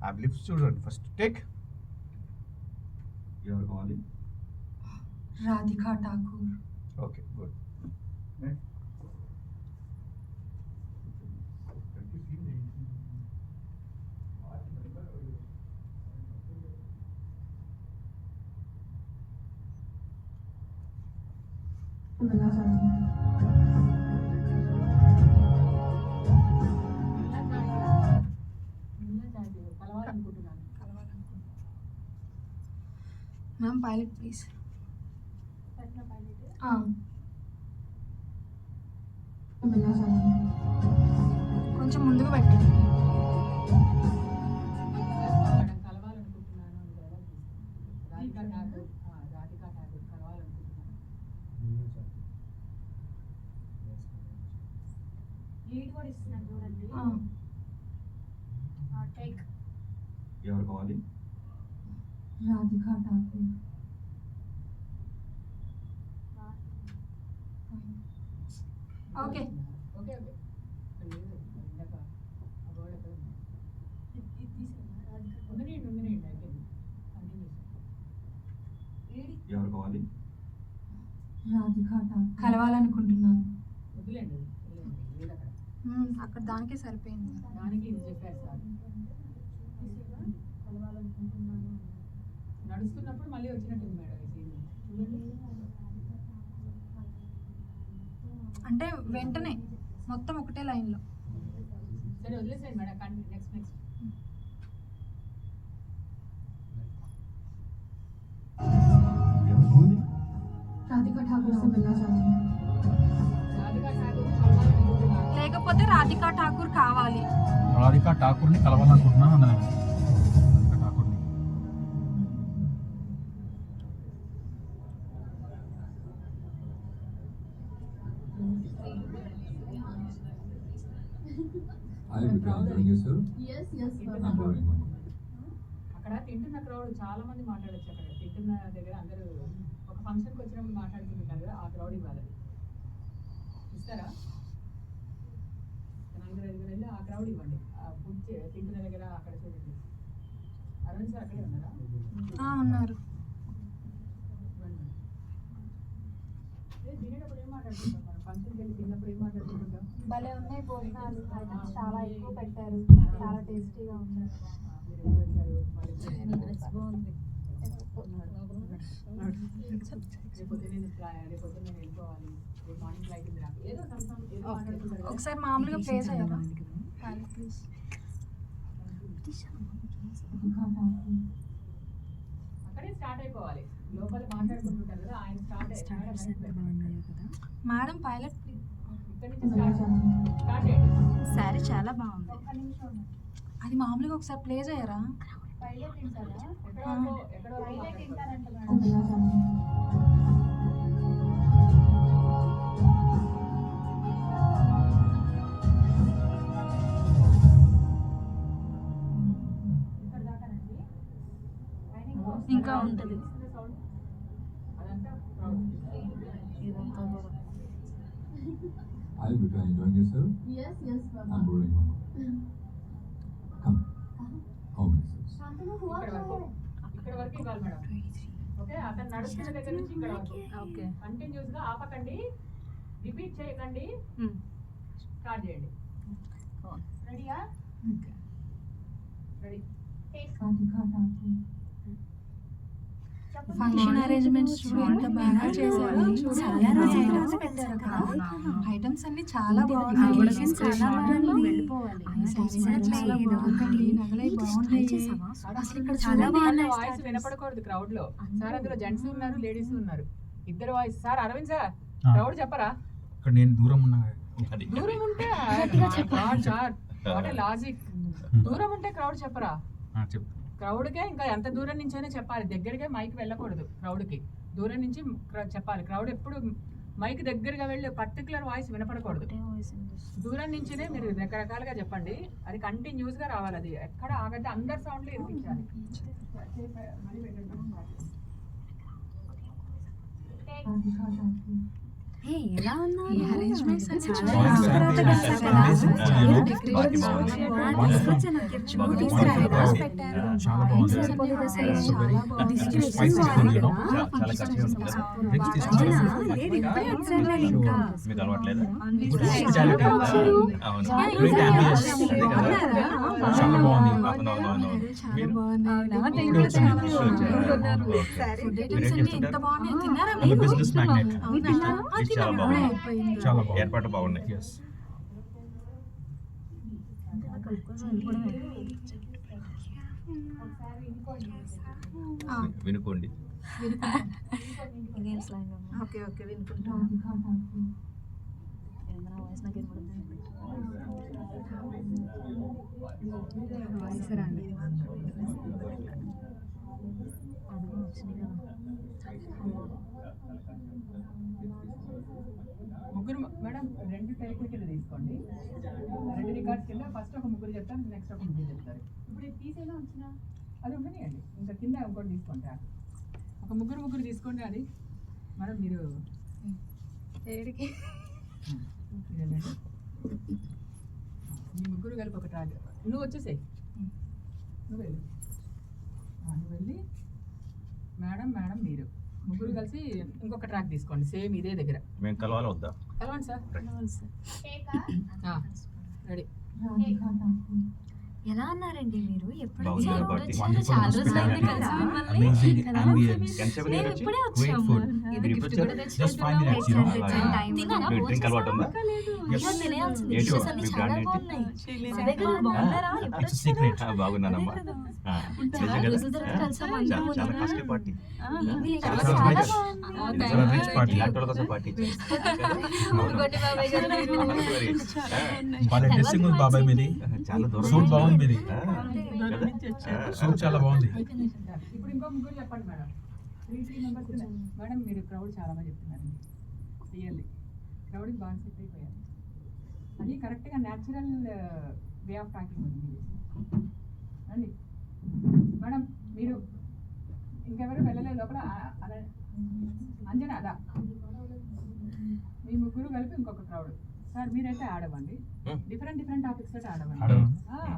ఆమె లిప్స్ చూడండి ఫస్ట్. టేక్. ఎవరు కావాలి? రాధికా ఠాకూర్. Okay, good. मिलना चाहती हूँ. కలవాలనుకుంటున్నాను. Ma'am pilot please. मिलना चाहती हूँ. కొంచెం ముందుకు పెట్టండి. మేడం కలవాలనుకుంటున్నాను అని డైలాగ్ తీసుకుంటాను. రాధికా ఠాకూర్ కలవాలనుకుంటున్నాను. లీడ్ కూడా ఇస్తున్నాను చూడండి. టేక్. ఎవరు కావాలి? Radhika Thakur. Okay okay okay. ఇందాక ఆ వర్డ్ ఎక్కడ ఉంది? ఉందినేయండి అయిపోయింది. కంటిన్యూ. ఎవరు కావాలి? రాధికా ఠాకూర్ కలవాలనుకుంటున్నాను. వదిలేండి లేదు అక్కడ. అక్కడ దానికే సరిపోయింది. దానికి ఇది చెప్పారు సార్. నడుస్తున్నప్పుడు మళ్ళీ వచ్చినట్టుంది మేడం ఈ సీన్. అంటే వెంటనే మొత్తం ఒకటే లైన్లో. సరే వదిలేసేయండి మేడం. నెక్స్ట్ ఎవరు కావాలి? राधिका ठाकुर से मिलना चाहती हूँ. రాధికా ఠాకూర్ కలవాలనుకుంటున్నాను. లేకపోతే రాధికా ఠాకూర్ కావాలి. రాధికా ఠాకూర్ని కలవాలనుకుంటున్నాను అన్నాను. రాధికా ఠాకూర్ని. అక్కడ తింటున్న క్రౌడ్ చాలా మంది మాట్లాడచ్చు. అక్కడ తింటున్న దగ్గర అందరూ ఒక ఫంక్షన్కి వచ్చినప్పుడు మాట్లాడుతుంటారు కదా, ఆ క్రౌడ్ ఇవ్వాలి. ఇస్తారా? 4-5 వెళ్ళి ఆ క్రౌడ్ ఇవ్వండి. ఆ ఫుడ్ తింటున్న దగ్గర అక్కడ చూడండి. అరవింద్ సార్ అక్కడే ఉన్నారా? ఉన్నారు. తినేటప్పుడు ఏం మాట్లాడుకుంటాం మనం? ఫంక్షన్కి వెళ్ళి తిన్నప్పుడు ఏం మాట్లాడుకుంటాం? భలే ఉన్నాయి భోజనాలు, ఐటమ్స్ చాలా ఎక్కువ పెట్టారు, చాలా టేస్టీగా ఉన్నాయి. ఒకసారి మామూలుగా ప్లే చేయాలా? ప్లీజ్. అక్కడే స్టార్ట్ అయిపోవాలి. లోపల మాట్లాడుకుంటుంటారు కదా, ఆయన స్టార్ట్ మేడం పైలట్ ప్లీజ్. ఇక్కడ నుంచి స్టార్ట్ చేయండి. సారీ చాలా బాగుంది. అది మామూలుగా ఒకసారి ప్లే చేయరా? పైలట్ తింటారా? ఎక్కడ పైలట్ తింటారంట మేడం. मिलना चाहती हूँ. ఇక్కడ దాకానండి. ఇంకా ఉంటుంది. అదంతా క్రౌడ్. ఇదంతా కూడా Yes, yes, Baba. शांतनु हुआ ఇక్కడ क्या వరకు है? ఇక్కడ వరకు ఇవ్వాలి మేడం. ఓకే, అతను నడుస్తున్న దగ్గర నుంచి ఇక్కడ వరకు. ఓకే. కంటిన్యూస్ గా ఆపకండి, రిపీట్ చేయకండి, స్టార్ట్ చేయండి. రెడీయా? రెడీ. ఫంక్షన్ అరేంజ్మెంట్స్ చూడు ఎంత బాగా చేశారు. ఐటమ్స్ అన్ని చాలా బాగున్నాయి. నగలై బాగున్నాయి. అసలు ఇక్కడ చాలా బాగున్నాయి. వాయిస్ వినపడకూడదు క్రౌడ్ లో. సార్ అందులో జెంట్స్ ఉన్నారు, లేడీస్ ఉన్నారు. ఇద్దరు voice. Sir Arvind sir crowd చెప్పరా? ఇక్కడ నేను దూరం ఉన్నా. దూరం ఉంటే లాజిక్. దూరం ఉంటే క్రౌడ్ చెప్పరా? చెప్తా. క్రౌడ్కే ఇంకా ఎంత దూరం నుంచైనా చెప్పాలి. దగ్గరగా మైక్ వెళ్ళకూడదు. క్రౌడ్కి దూరం నుంచి చెప్పాలి. క్రౌడ్ ఎప్పుడు మైక్ దగ్గరగా వెళ్ళి పర్టికులర్ వాయిస్ వినపడకూడదు. దూరం నుంచినే మీరు రకరకాలుగా చెప్పండి. అది కంటిన్యూస్ గా రావాలి. అది ఎక్కడ ఆగద్దు. అందరి సౌండ్లో వినిపించాలి. హే, ఎలా ఉన్నారు? ఈ arrangements అన్ని చాలా చాలా జాగ్రత్తగా బాగున్నాయి. చేశారు. Amazing. చాలా బాగుంది. decorations బాగుంది. బాగా తీసుకొచ్చాను నాకు Beauty చూపించారు. styles రాసి పెట్టారు. చాలా Lights బాగుంది. సరిపోలేదు అసలు. It's చాలా very- బాగుంది. it's Decorations spicy బాగున్నాయి food, you know. కదా? చాలా కచ్చిగా ఉంటుంది కదా. Drinks అవునా? తీసుకుంటారు. లేదు, ఇప్పుడే వచ్చాను నేను ఇంకా. మీకు అలవాట్లేదా? Good చాలా hospitality. వచ్చారు. అవును. Great ambience. అదే కదా. బాగున్నారా? చాలా బాగుంది. అవునవునవును. చాలా మీరు? బాగున్నాయి. అవునా? Decorations ఇప్పుడు వచ్చాను. చాలా ఇప్పుడు వచ్చారా? బాగున్నాయి. ఓకే. Food మీరు items ఏం అన్ని చేస్తుంటారు? ఎంత బాగున్నాయి. తిన్నారా I'm a మీరు? business magnate. అవునా? తిన్నారా? ఆ, ఇది చాలా తిన్నాను. బాగుంది. అయిపోయింది. చాలా బాగుంది. ఏర్పాట్లు బాగున్నాయి. Yes. ఆ, వినుకోండి. ఇంకేం slang అమ్మా? ఓకే ఓకే వినుకుంటా. ఏమన్నా voice నాకు వినపడుతుంది. voice రండి. అదిగో వచ్చినాయి కదా. ముగ్గురు మేడం 2 టైపుల కింద తీసుకోండి. 2 రికార్డ్స్ కింద ఫస్ట్ ఒక ముగ్గురు చెప్తారు, నెక్స్ట్ ఒక ముగ్గురు చెప్తారు. ఇప్పుడు ఇది తీసేలా వచ్చినా అది ఉండనియండి, ఇంకా కింద ఇంకోటి తీసుకుంటా. ఒక ముగ్గురు తీసుకోండి. అది మేడం మీరు ఏడికి? ఇదేనండి. మీ ముగ్గురు కలిపి ఒక ట్రాక్. నువ్వు వచ్చేసేయి, నువ్వు వెళ్ళి నువ్వు వెళ్ళి మేడం మీరు ముగ్గురు కలిసి ఇంకొక ట్రాక్ తీసుకోండి, సేమ్ ఇదే దగ్గర. మేము కలవాలా వద్దా? కలవండి సార్. రెడీ. ఎలా ఉన్నారండి మీరు? ఎప్పుడు బాగున్నారు వచ్చారు? పార్టీ. వచ్చారు. చాలా రోజులైంది కలిసి మిమ్మల్ని. Amazing కదా? ambience. ఎంతసేపు నేను వచ్చి? ఇప్పుడే Great వచ్చాము. food. ఏదో మీరు gift ఎప్పుడు కూడా వచ్చారు? Just 5 తెచ్చుకుంటున్నాము. minutes, you know. తెచ్చాను. తిన్నారా? మీరు డ్రింక్ అలవాటు ఉందా? అయ్యో, తినేయాల్సింది. ఏంటి Dishes అన్ని మీ చాలా brand ఏంటి? బాగున్నాయి. అదే కదా, బాగున్నారా? ఎప్పుడు It's a వచ్చారు? secret. బాగున్నానమ్మా. అదే కదా. ఆ, చాలా నిజం కదా? రోజుల తర్వాత కలిసాము చాలా అందరము. చాలా కాస్ట్లీ పార్టీ. ఏమీ చాలా లేదు. చాలా చాలా nice. బాగుంది. ఇది చాలా rich party. ఇలాంటి వాళ్ళ కోసం పార్టీ ఊరుకోండి బాబాయ్ గారు మీరు. వాళ్ళ డ్రెస్సింగ్ ఉంది బాబాయ్ మీది. చాలా దూరం సూట్ బాగుంది మీది. కదా? సూట్ చాలా బాగుంది. ఇప్పుడు ఇంకో ముగ్గురు చెప్పండి మేడం. 3 members madam. మీరు క్రౌడ్ చాలా బాగా చెప్తున్నారండి. రియల్లీ క్రౌడ్కి బాగా సెట్ అయిపోయారు. అది కరెక్ట్గా న్యాచురల్ వే ఆఫ్ టాకింగ్ ఉంది మీది. రండి మేడం. మీరు ఇంకెవరు వెళ్ళలేదు లోపల. అలా అంజనా అదా మీ ముగ్గురు కలిపి ఇంకొక క్రౌడ్. సార్ మీరైతే ఆడవండి, డిఫరెంట్ టాపిక్స్ తోటి ఆడవండి. సార్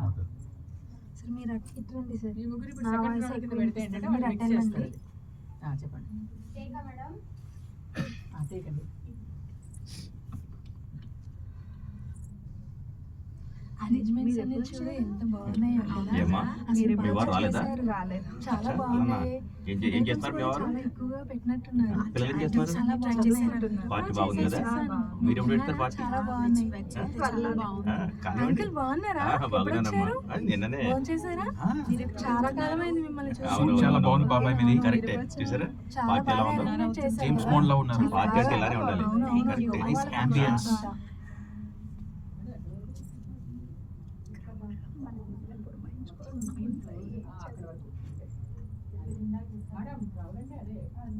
మీరు ఇటు రండి సార్. మీ ముగ్గురు ఇప్పుడు నా సెకండ్ voice రౌండ్ కింద ఎక్కువ పెడితే ఏంటంటే వినిపిస్తుంది. వాళ్ళు మీరు మిక్స్ అటెండ్ చేస్తారు. చెప్పండి. టేకండి. అరేంజ్మెంట్స్ అన్ని చూడు ఎంత బాగున్నాయో కదా. ఏమ్మా? అసలు మీ వారు బాగా రాలేదా? చేశారు. చాలా అలానా? బాగున్నాయి. ఏం చేస్తున్నారు మీ వారు? చాలా ఎక్కువగా పెట్టినట్టున్నారు. పిల్లలు ఏం చేస్తున్నారు? చాలా బాగున్నాయి. పార్టీ బాగుంది కదా? మీరు ఎప్పుడు పెడతారు పార్టీ? చాలా బాగున్నాయి. కానివ్వండి. అంకుల్ బాగున్నారా? బాగున్నానమ్మా. ఎప్పుడు అది నిన్ననే. భోంచేశారా? చాలా కాలమైంది మిమ్మల్ని చూసి. అవును, చాలా బాగుంది బాబాయ్ మీది. కరెక్టే. చూసారా చాలా పార్టీ ఎలా బాగా ఉందో? arrange చేశారు జేమ్స్ కదా. బాండ్ లా ఉన్నారు. పార్టీ అంటే ఇలానే ఉండాలి. అవును, అవును. కరెక్టే. Nice ambience. మేడం క్రౌడ్ అంటే అదే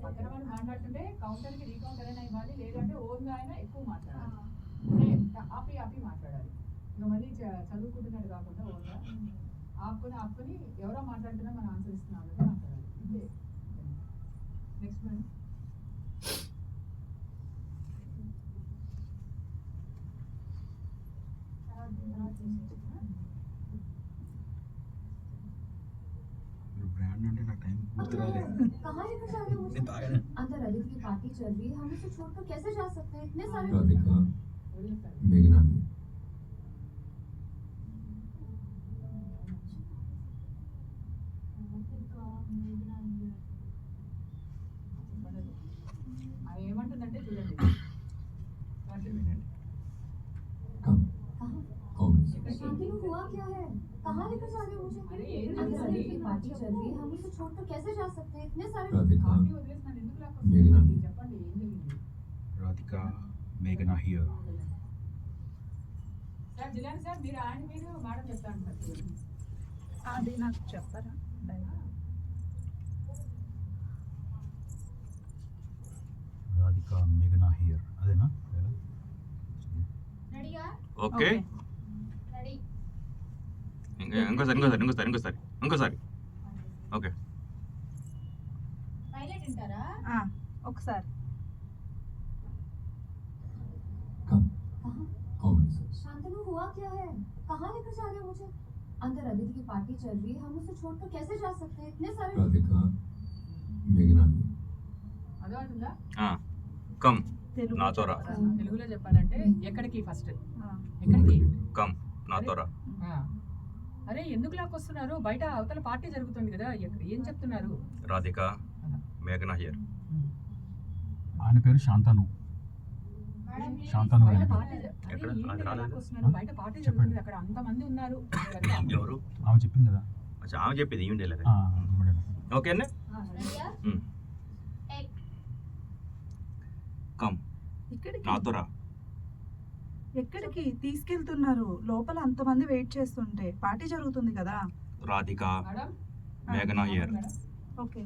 పక్కన వాళ్ళు మాట్లాడుతుంటే కౌంటర్కి రీకౌంటర్ అయినా ఇవ్వాలి, లేదంటే ఓన్గా అయినా ఎక్కువ మాట్లాడాలి. ఆపి మాట్లాడాలి. ఇంకా మళ్ళీ చదువుకుంటున్నాడు కాకుండా ఓన్గా ఆపుకొని ఎవరో మాట్లాడుతున్నా మనం ఆన్సర్ ఇస్తున్నాం అన్నది మాట్లాడాలి. అంతే. Next madam. బ్రాండ్ అంటే నాకు టైం గుర్తు రాలేదు. कहाँ लेकर जा रहे हो मुझे? నేను తాగాను. अंदर अदिति की पार्टी चल रही है, हम इसे छोड़कर कैसे जा सकते हैं? इतने सारे राधिका मेघना అది ఏమంటుందంటే చూడండి. कम कौन शांति को हुआ क्या है? कहाँ लेकर जा रहे हो मुझे? अरे ये अंदर अदिति की पार्टी चल रही है, हम इसे छोड़कर कैसे जा सकते हैं? इतने सारे राधिका పార్టీ వదిలేసినాను ఎందుకు मेघना లేకపోతే చెప్పండి ఏం జరిగింది. రాధిక మేఘనా హియర్. సార్ జిలాని సార్ మీరు మేడం చెప్తా అంటారు. అది నాకు చెప్పరా? రాధిక మేఘనా హియర్. అదేనా? रेडिया ఓకే. रेडी ఇంకోసారి ఓకే. పైలట్ ఉంటారా? ఒకసారి शांतनु हुआ क्या है? कहाँ लेकर जा रहे हो मुझे? अंदर अदिति की पार्टी चल रही है, हम उसे छोड़कर कैसे जा सकते हैं? इतने सारे राधिका मेघना అర్థమవుతుందా? కమ్ తెలుగు నాతో రా. తెలుగులో చెప్పాలంటే ఎక్కడికి ఫస్ట్ ఎక్కడికి కమ్ నాతో రా. ఆ. అరే ఎందుకు లాక్కొస్తున్నారు? బయట అవతల పార్టీ జరుగుతుంది కదా, ఏం చెప్తున్నారు? రాధిక మేఘనా హియర్. ఆయన పేరు శాంతను. శాంతను బయట గారి పార్టీ ఎక్కడ? అరే, ఏంటి అది రాలేదు. లాక్కొస్తున్నారు? బయట పార్టీ జరుగుతుంది, అక్కడ అంతమంది ఉన్నారు. ఎవరు? ఆమె చెప్పింది కదా. అచ్చా, ఆమె చెప్పింది ఈవిడే లేదా? ఇవ్వలేదు. ఓకేనే. కమ్ ఇక్కడికి నాతో రా. ఎక్కడికి తీసుకెళ్తున్నారు? లోపల అంతమంది వెయిట్ చేస్తుంటే పార్టీ జరుగుతుంది కదా. రాధిక మేడం మేఘనా హియర్. ఓకే.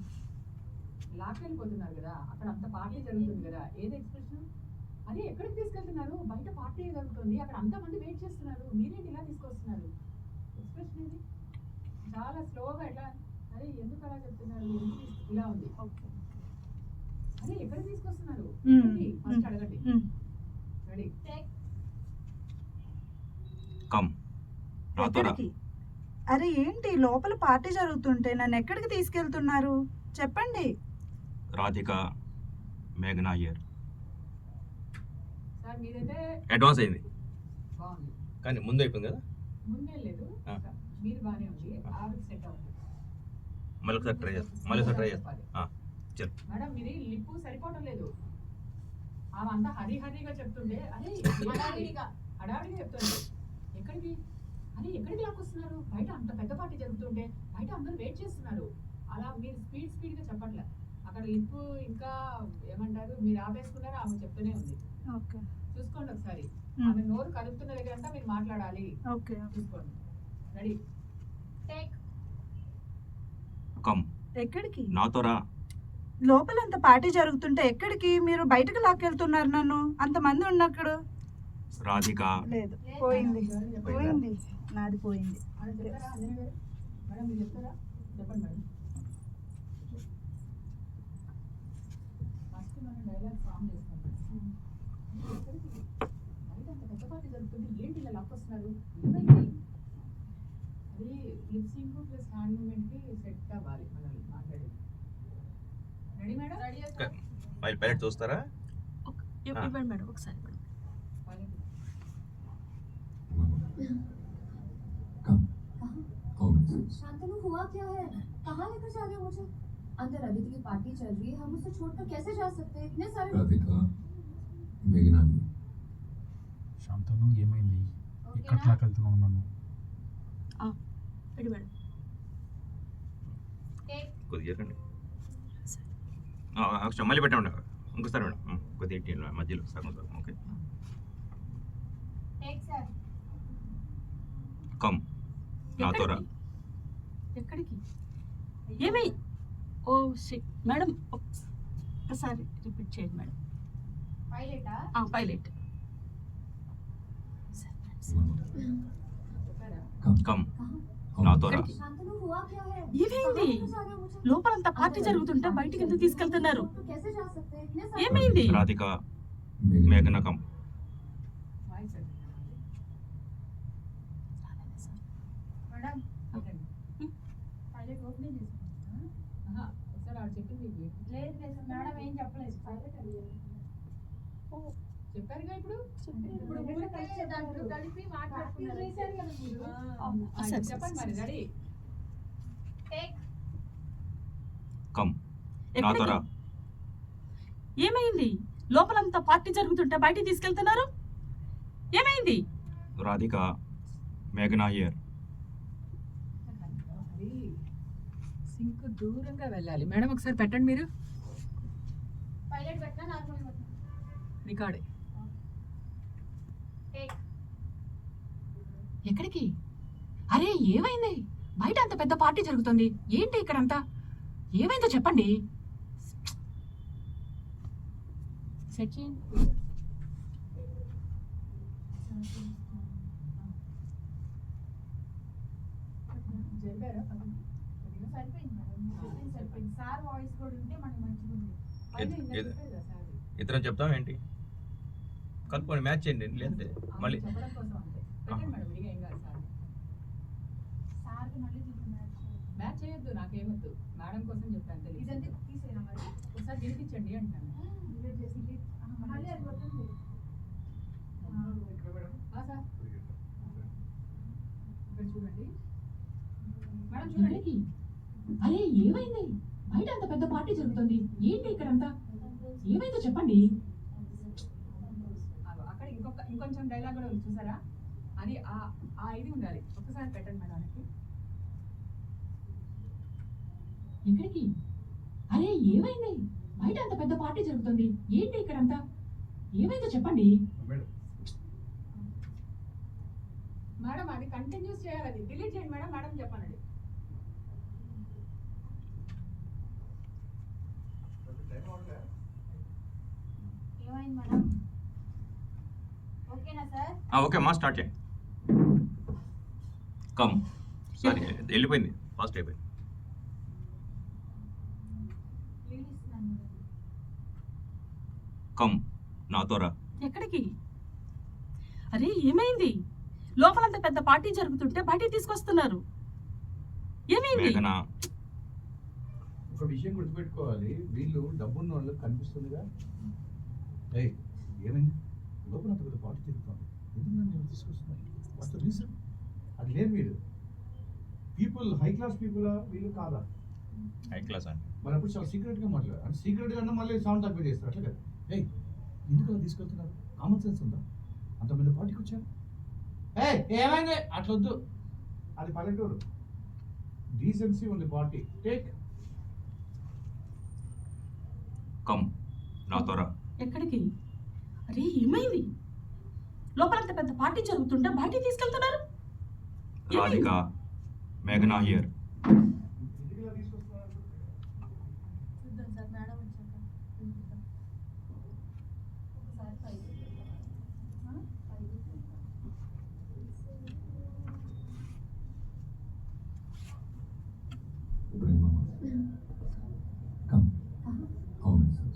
లాక్కెళ్ళిపోతున్నారు కదా, అక్కడ అంత పార్టీ జరుగుతుంది కదా, ఏది ఎక్స్ప్రెషన్? అరే ఎక్కడికి తీసుకెళ్తున్నారు? బయట పార్టీ జరుగుతుంది, అక్కడ అంతమంది వెయిట్ చేస్తున్నారు, మీరేంటి ఇలా తీసుకొస్తున్నారు? ఎక్స్ప్రెషన్ ఇది చాలా స్లోగా ఎట్లా? అరే ఎందుకు అలా చెప్తున్నారు? ఇలా ఉంది. అరే ఎక్కడికి తీసుకొస్తున్నారు? ఫస్ట్ అడగండి. రెడీ? కమ్ నాతో రా. ఎక్కడికి? అరే ఏంటి లోపల పార్టీ జరుగుతుంటే నన్ను ఎక్కడికి తీసుకెళ్తున్నారు చెప్పండి. రాధిక మేఘనా హియర్. సార్ మీరైతే అడ్వాన్స్ అయింది బాగుంది, కానీ ముందు అయిపోయింది కదా. ముందే లేదు, మీరు బాగానే ఉంది, ఆవిడ సెట్ అవుతుంది. మళ్ళీ ఒకసారి ట్రై చేస్తాం. మళ్ళీ ఒకసారి ట్రై చేస్తాం. చల్. మేడం మీది లిప్పు సరిపోవటం లేదు, ఆమె అంతా హరిహరిగా చెప్తుండే. అరే హడావిడిగా చెప్తుంది. ఎక్కడికి? అరే ఎక్కడికి లాక్కొస్తున్నారు? బయట అంత పెద్ద పార్టీ జరుగుతుంటే బయట అందరూ వెయిట్ చేస్తున్నారు. అలా మీరు స్పీడ్గా చెప్పట్లే. అక్కడ లిప్పు ఇంకా ఏమంటారు, మీరు ఆపేసుకున్నారు, ఆమె చెప్తూనే ఉంది. చూసుకోండి ఒకసారి, ఆమె నోరు కదుపుతున్న దగ్గర అంతా మీరు మాట్లాడాలి. చూసుకోండి. రెడీ? కమ్ ఎక్కడికి? నాతో రా. లోపల అంత పార్టీ జరుగుతుంటే ఎక్కడికి? మీరు బయటకు లాక్కెళ్తున్నారు నన్ను, అంతమంది ఉన్నప్పుడు. రాధిక లేదు, పోయింది పోయింది, నాది పోయింది. అని చెప్తారా? అంజనీ గారు మేడం మీరు చెప్తారా? చెప్పండి మేడం. ఫస్ట్ మనం డైలాగ్ ఫామ్ చేస్తాం. ఎక్కడికి? బయట అంత పెద్ద పార్టీ జరుగుతుంది, ఏంటి ఇలా లాక్కొస్తున్నారు? ఏమైంది? అది లిప్సింగ్ ప్లస్ హ్యాండ్ మూమెంట్కి సెట్ అవ్వాలి మనం మాట్లాడేది. Ready madam? రెడీ పైలట్ చూస్తారా? ఇవ్వండి మేడం ఒకసారి. शांतनु हुआ क्या है? कहाँ लेकर जा रहे हो मुझे? अंदर अदिति की पार्टी चल रही है, हम उसे छोड़कर कैसे जा सकते हैं? इतने सारे राधिका मेघना శాంతను ఏమైంది? ఎక్కడికి లాకెళ్తున్నావు నన్ను? Ready madam. కొద్దిగా జరగండి. మళ్ళీ పెట్టండి ఇంకోసారి మేడం. కొద్దిగా మధ్యలో సగం సగం. ఓకే. కమ్ నాతో రా. ఎక్కడికి? ఏమై? ఓ షిట్ మేడం, ఒకసారి రిపీట్ చేయండి మేడం. పైలట్. కమ్ నాతో రా. शांतनु हुआ क्या है? ఏమైంది? లోపలంతా పార్టీ జరుగుతుంటే బయటికి ఎందుకు తీసుకెళ్తున్నారు? कैसे जा सकते हैं? इतने सारे ఏమైంది? రాధిక మేఘనా come. Voice madam pilot opening చేసుకుంటున్నా. ఒకసారి ఆవిడ చెప్పింది లేదు లేదు మేడం ఏం చెప్పలేదు. పైలట్ అడిగారు. చెప్పారుగా ఇప్పుడు. ఇప్పుడు కలిపి మాట్లాడుతున్నారు. చెప్పండి మరి. రెడీ? కమ్ నాతో రా. ఏమైంది? లోపలంతా పార్టీ జరుగుతుంటే బయటికి తీసుకెళ్తున్నారు. ఏమైంది? రాధిక మేఘనా హియర్. సింక్ దూరంగా వెళ్ళాలి మేడం. ఒకసారి పెట్టండి మీరు. పైలట్ పెట్టినా నార్మల్ రికార్డే. ఎక్కడికి? అరే ఏమైంది? బయట అంత పెద్ద పార్టీ జరుగుతుంది, ఏంటి ఇక్కడంతా? ఏమైందో చెప్పండి. సెట్ చేయండి. సరిపోయింది. సార్ వాయిస్ కూడా ఉంటే మనకి మంచిగా ఉంది. ఇద్దరం చెప్తాం ఏంటి? కలుపుకొని మ్యాచ్ చేయండి లేదంటే మళ్ళీ చెప్పడం కోసం అంతే. పెట్టండి మేడం, విడిగా ఏం కాదు సార్. సార్కి మళ్ళీ మ్యాచ్ చేయొద్దు, నాకేమొద్దు, మేడం కోసం చెప్పాను తెలియదు. ఇదంతా తీసేనా మరి ఒకసారి తినిపించండి అంటాను. డిలీట్ చేసి మళ్ళీ అది వస్తుంది. సార్ ఇక్కడ చూడండి మేడం, చూడండి. అరే ఏమైంది? బయట అంత పెద్ద పార్టీ జరుగుతుంది, ఏంటి ఇక్కడంతా? ఏమైందో చెప్పండి. అక్కడ ఇంకొంచెం డైలాగ్ కూడా ఉంది చూసారా, అది ఆ ఇది ఉండాలి. ఒక్కసారి పెట్టండి మేడానికి. ఎక్కడికి? అరే ఏమైంది? బయట అంత పెద్ద పార్టీ జరుగుతుంది, ఏంటి ఇక్కడంతా? ఏమైందో చెప్పండి. మేడం అది కంటిన్యూస్ చేయాలి, అది డిలీట్ చేయండి మేడం. మేడం చెప్పండి. ఏమైంది మేడం? ఓకేనా సార్? ఓకే మా స్టార్ట్ చేయండి. కమ్ సారీ వెళ్ళిపోయింది, ఫాస్ట్ అయిపోయింది. లీవ్ ఇస్తున్నాను. కమ్ నాతో రా. ఎక్కడికి? అరే ఏమైంది? లోపలంత పెద్ద పార్టీ జరుగుతుంటే బయటికి తీసుకొస్తున్నారు, ఏమైంది? మేఘనా ఒక విషయం గుర్తుపెట్టుకోవాలి, వీళ్ళు డబ్బున్న వాళ్ళు కనిపిస్తుందిగా. ఏయ్ ఏమైంది? లోపల అంత పెద్ద పార్టీ జరుగుతుంది, ఎందుకు నన్ను తీసుకొస్తున్నారు? What the reason? అది లేదు. వీళ్ళు పీపుల్ హై క్లాస్ పీపులా వీళ్ళు కాదా? హై క్లాస్ అండి. మరి అప్పుడు చాలా సీక్రెట్గా మాట్లాడారు, అంటే సీక్రెట్గా అన్నా మళ్ళీ సౌండ్ తక్కువ చేస్తారు అట్లా కదా. ఏయ్ ఎందుకు అలా తీసుకెళ్తున్నారు? కామన్ సెన్స్ ఉందా? అంత పెద్ద పార్టీకి వచ్చారు. ఏమైంది? అట్లా వద్దు, అది పల్లెటూరు, డీసెన్సీ ఉంది పార్టీ. టేక్ కమ్ నాతో రా. ఎక్కడికి? అరే ఏమైంది? లోపలంత పెద్ద పార్టీ జరుగుతుంటే బయటికి తీసుకెళ్తున్నారు, రాధిక, మేఘనా హియర్. ఇంటికి తీసుకొస్తున్నారు. చూద్దాం సార్, మేడం వచ్చాక చూద్దాం. ఒకసారి పైకి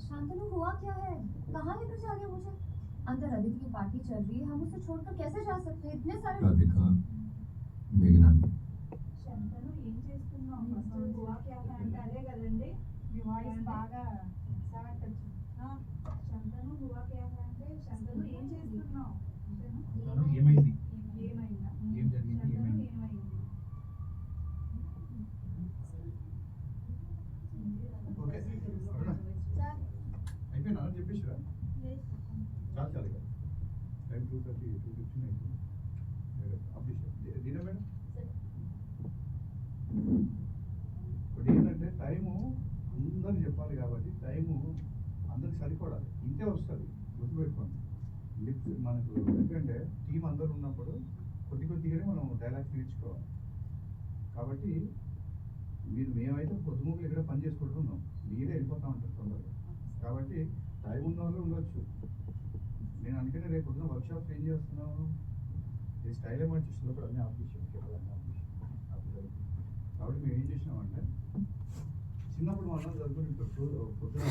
शांतनु, हुआ क्या है? कहाँ लेकर जा रहे हो मुझे? अंदर अदिति की पार्टी चल रही है, हम उसे छोड़कर कैसे जा सकते हैं? इतने सारे राधिका, मेघना, శంతను ఏం చేస్తున్నావు? అసలు హువా క్యా హై అంటే అదే కదండి. మీ వాయిస్ బాగా సాట్ వచ్చింది. శంతను హువా క్యా హై అంటే శంతను ఏం చేస్తున్నావు అంతేనా? ఏమైంది? ఏమైందా? ఏం జరిగింది? శంతను ఏమైంది? ఏమైంది? ఓకే సార్ అయిపోయినా చెప్పేసిరా? చాలు చాలు ఇక. టైం 2:30 2:15 అయిపోయింది. దీనా మేడం ఇప్పుడు ఏంటంటే టైము అందరికి చెప్పాలి కాబట్టి టైము అందరికి సరిపడాలి, ఇంతే వస్తుంది. గుర్తుపెట్టుకోండి, లిప్స్ మనకు ఎందుకంటే టీం అందరు ఉన్నప్పుడు కొద్దిగానే మనం డైలాగ్స్ నేర్చుకోవాలి. కాబట్టి మేమైతే పొద్దుముక్కలు ఇక్కడ పని చేసుకుంటున్నాం, మీరే వెళ్ళిపోతా ఉంటారు తొందరగా. కాబట్టి టైం ఉన్న వాళ్ళు ఉండొచ్చు. నేను అందుకనే రేపు పొద్దున వర్క్షాప్స్ ఏం చేస్తున్నాను, ఈ స్టైల్ మార్చేసిన కూడా అన్నీ ఆఫీస్ కాబట్టి మేము ఏం చేసినామంటే చిన్నప్పుడు మనం చదువుకుని పొద్దున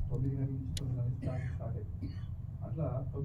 9 గంటల నుంచి 9 గంటల స్టార్ట్ అయిపోయింది. అట్లా 9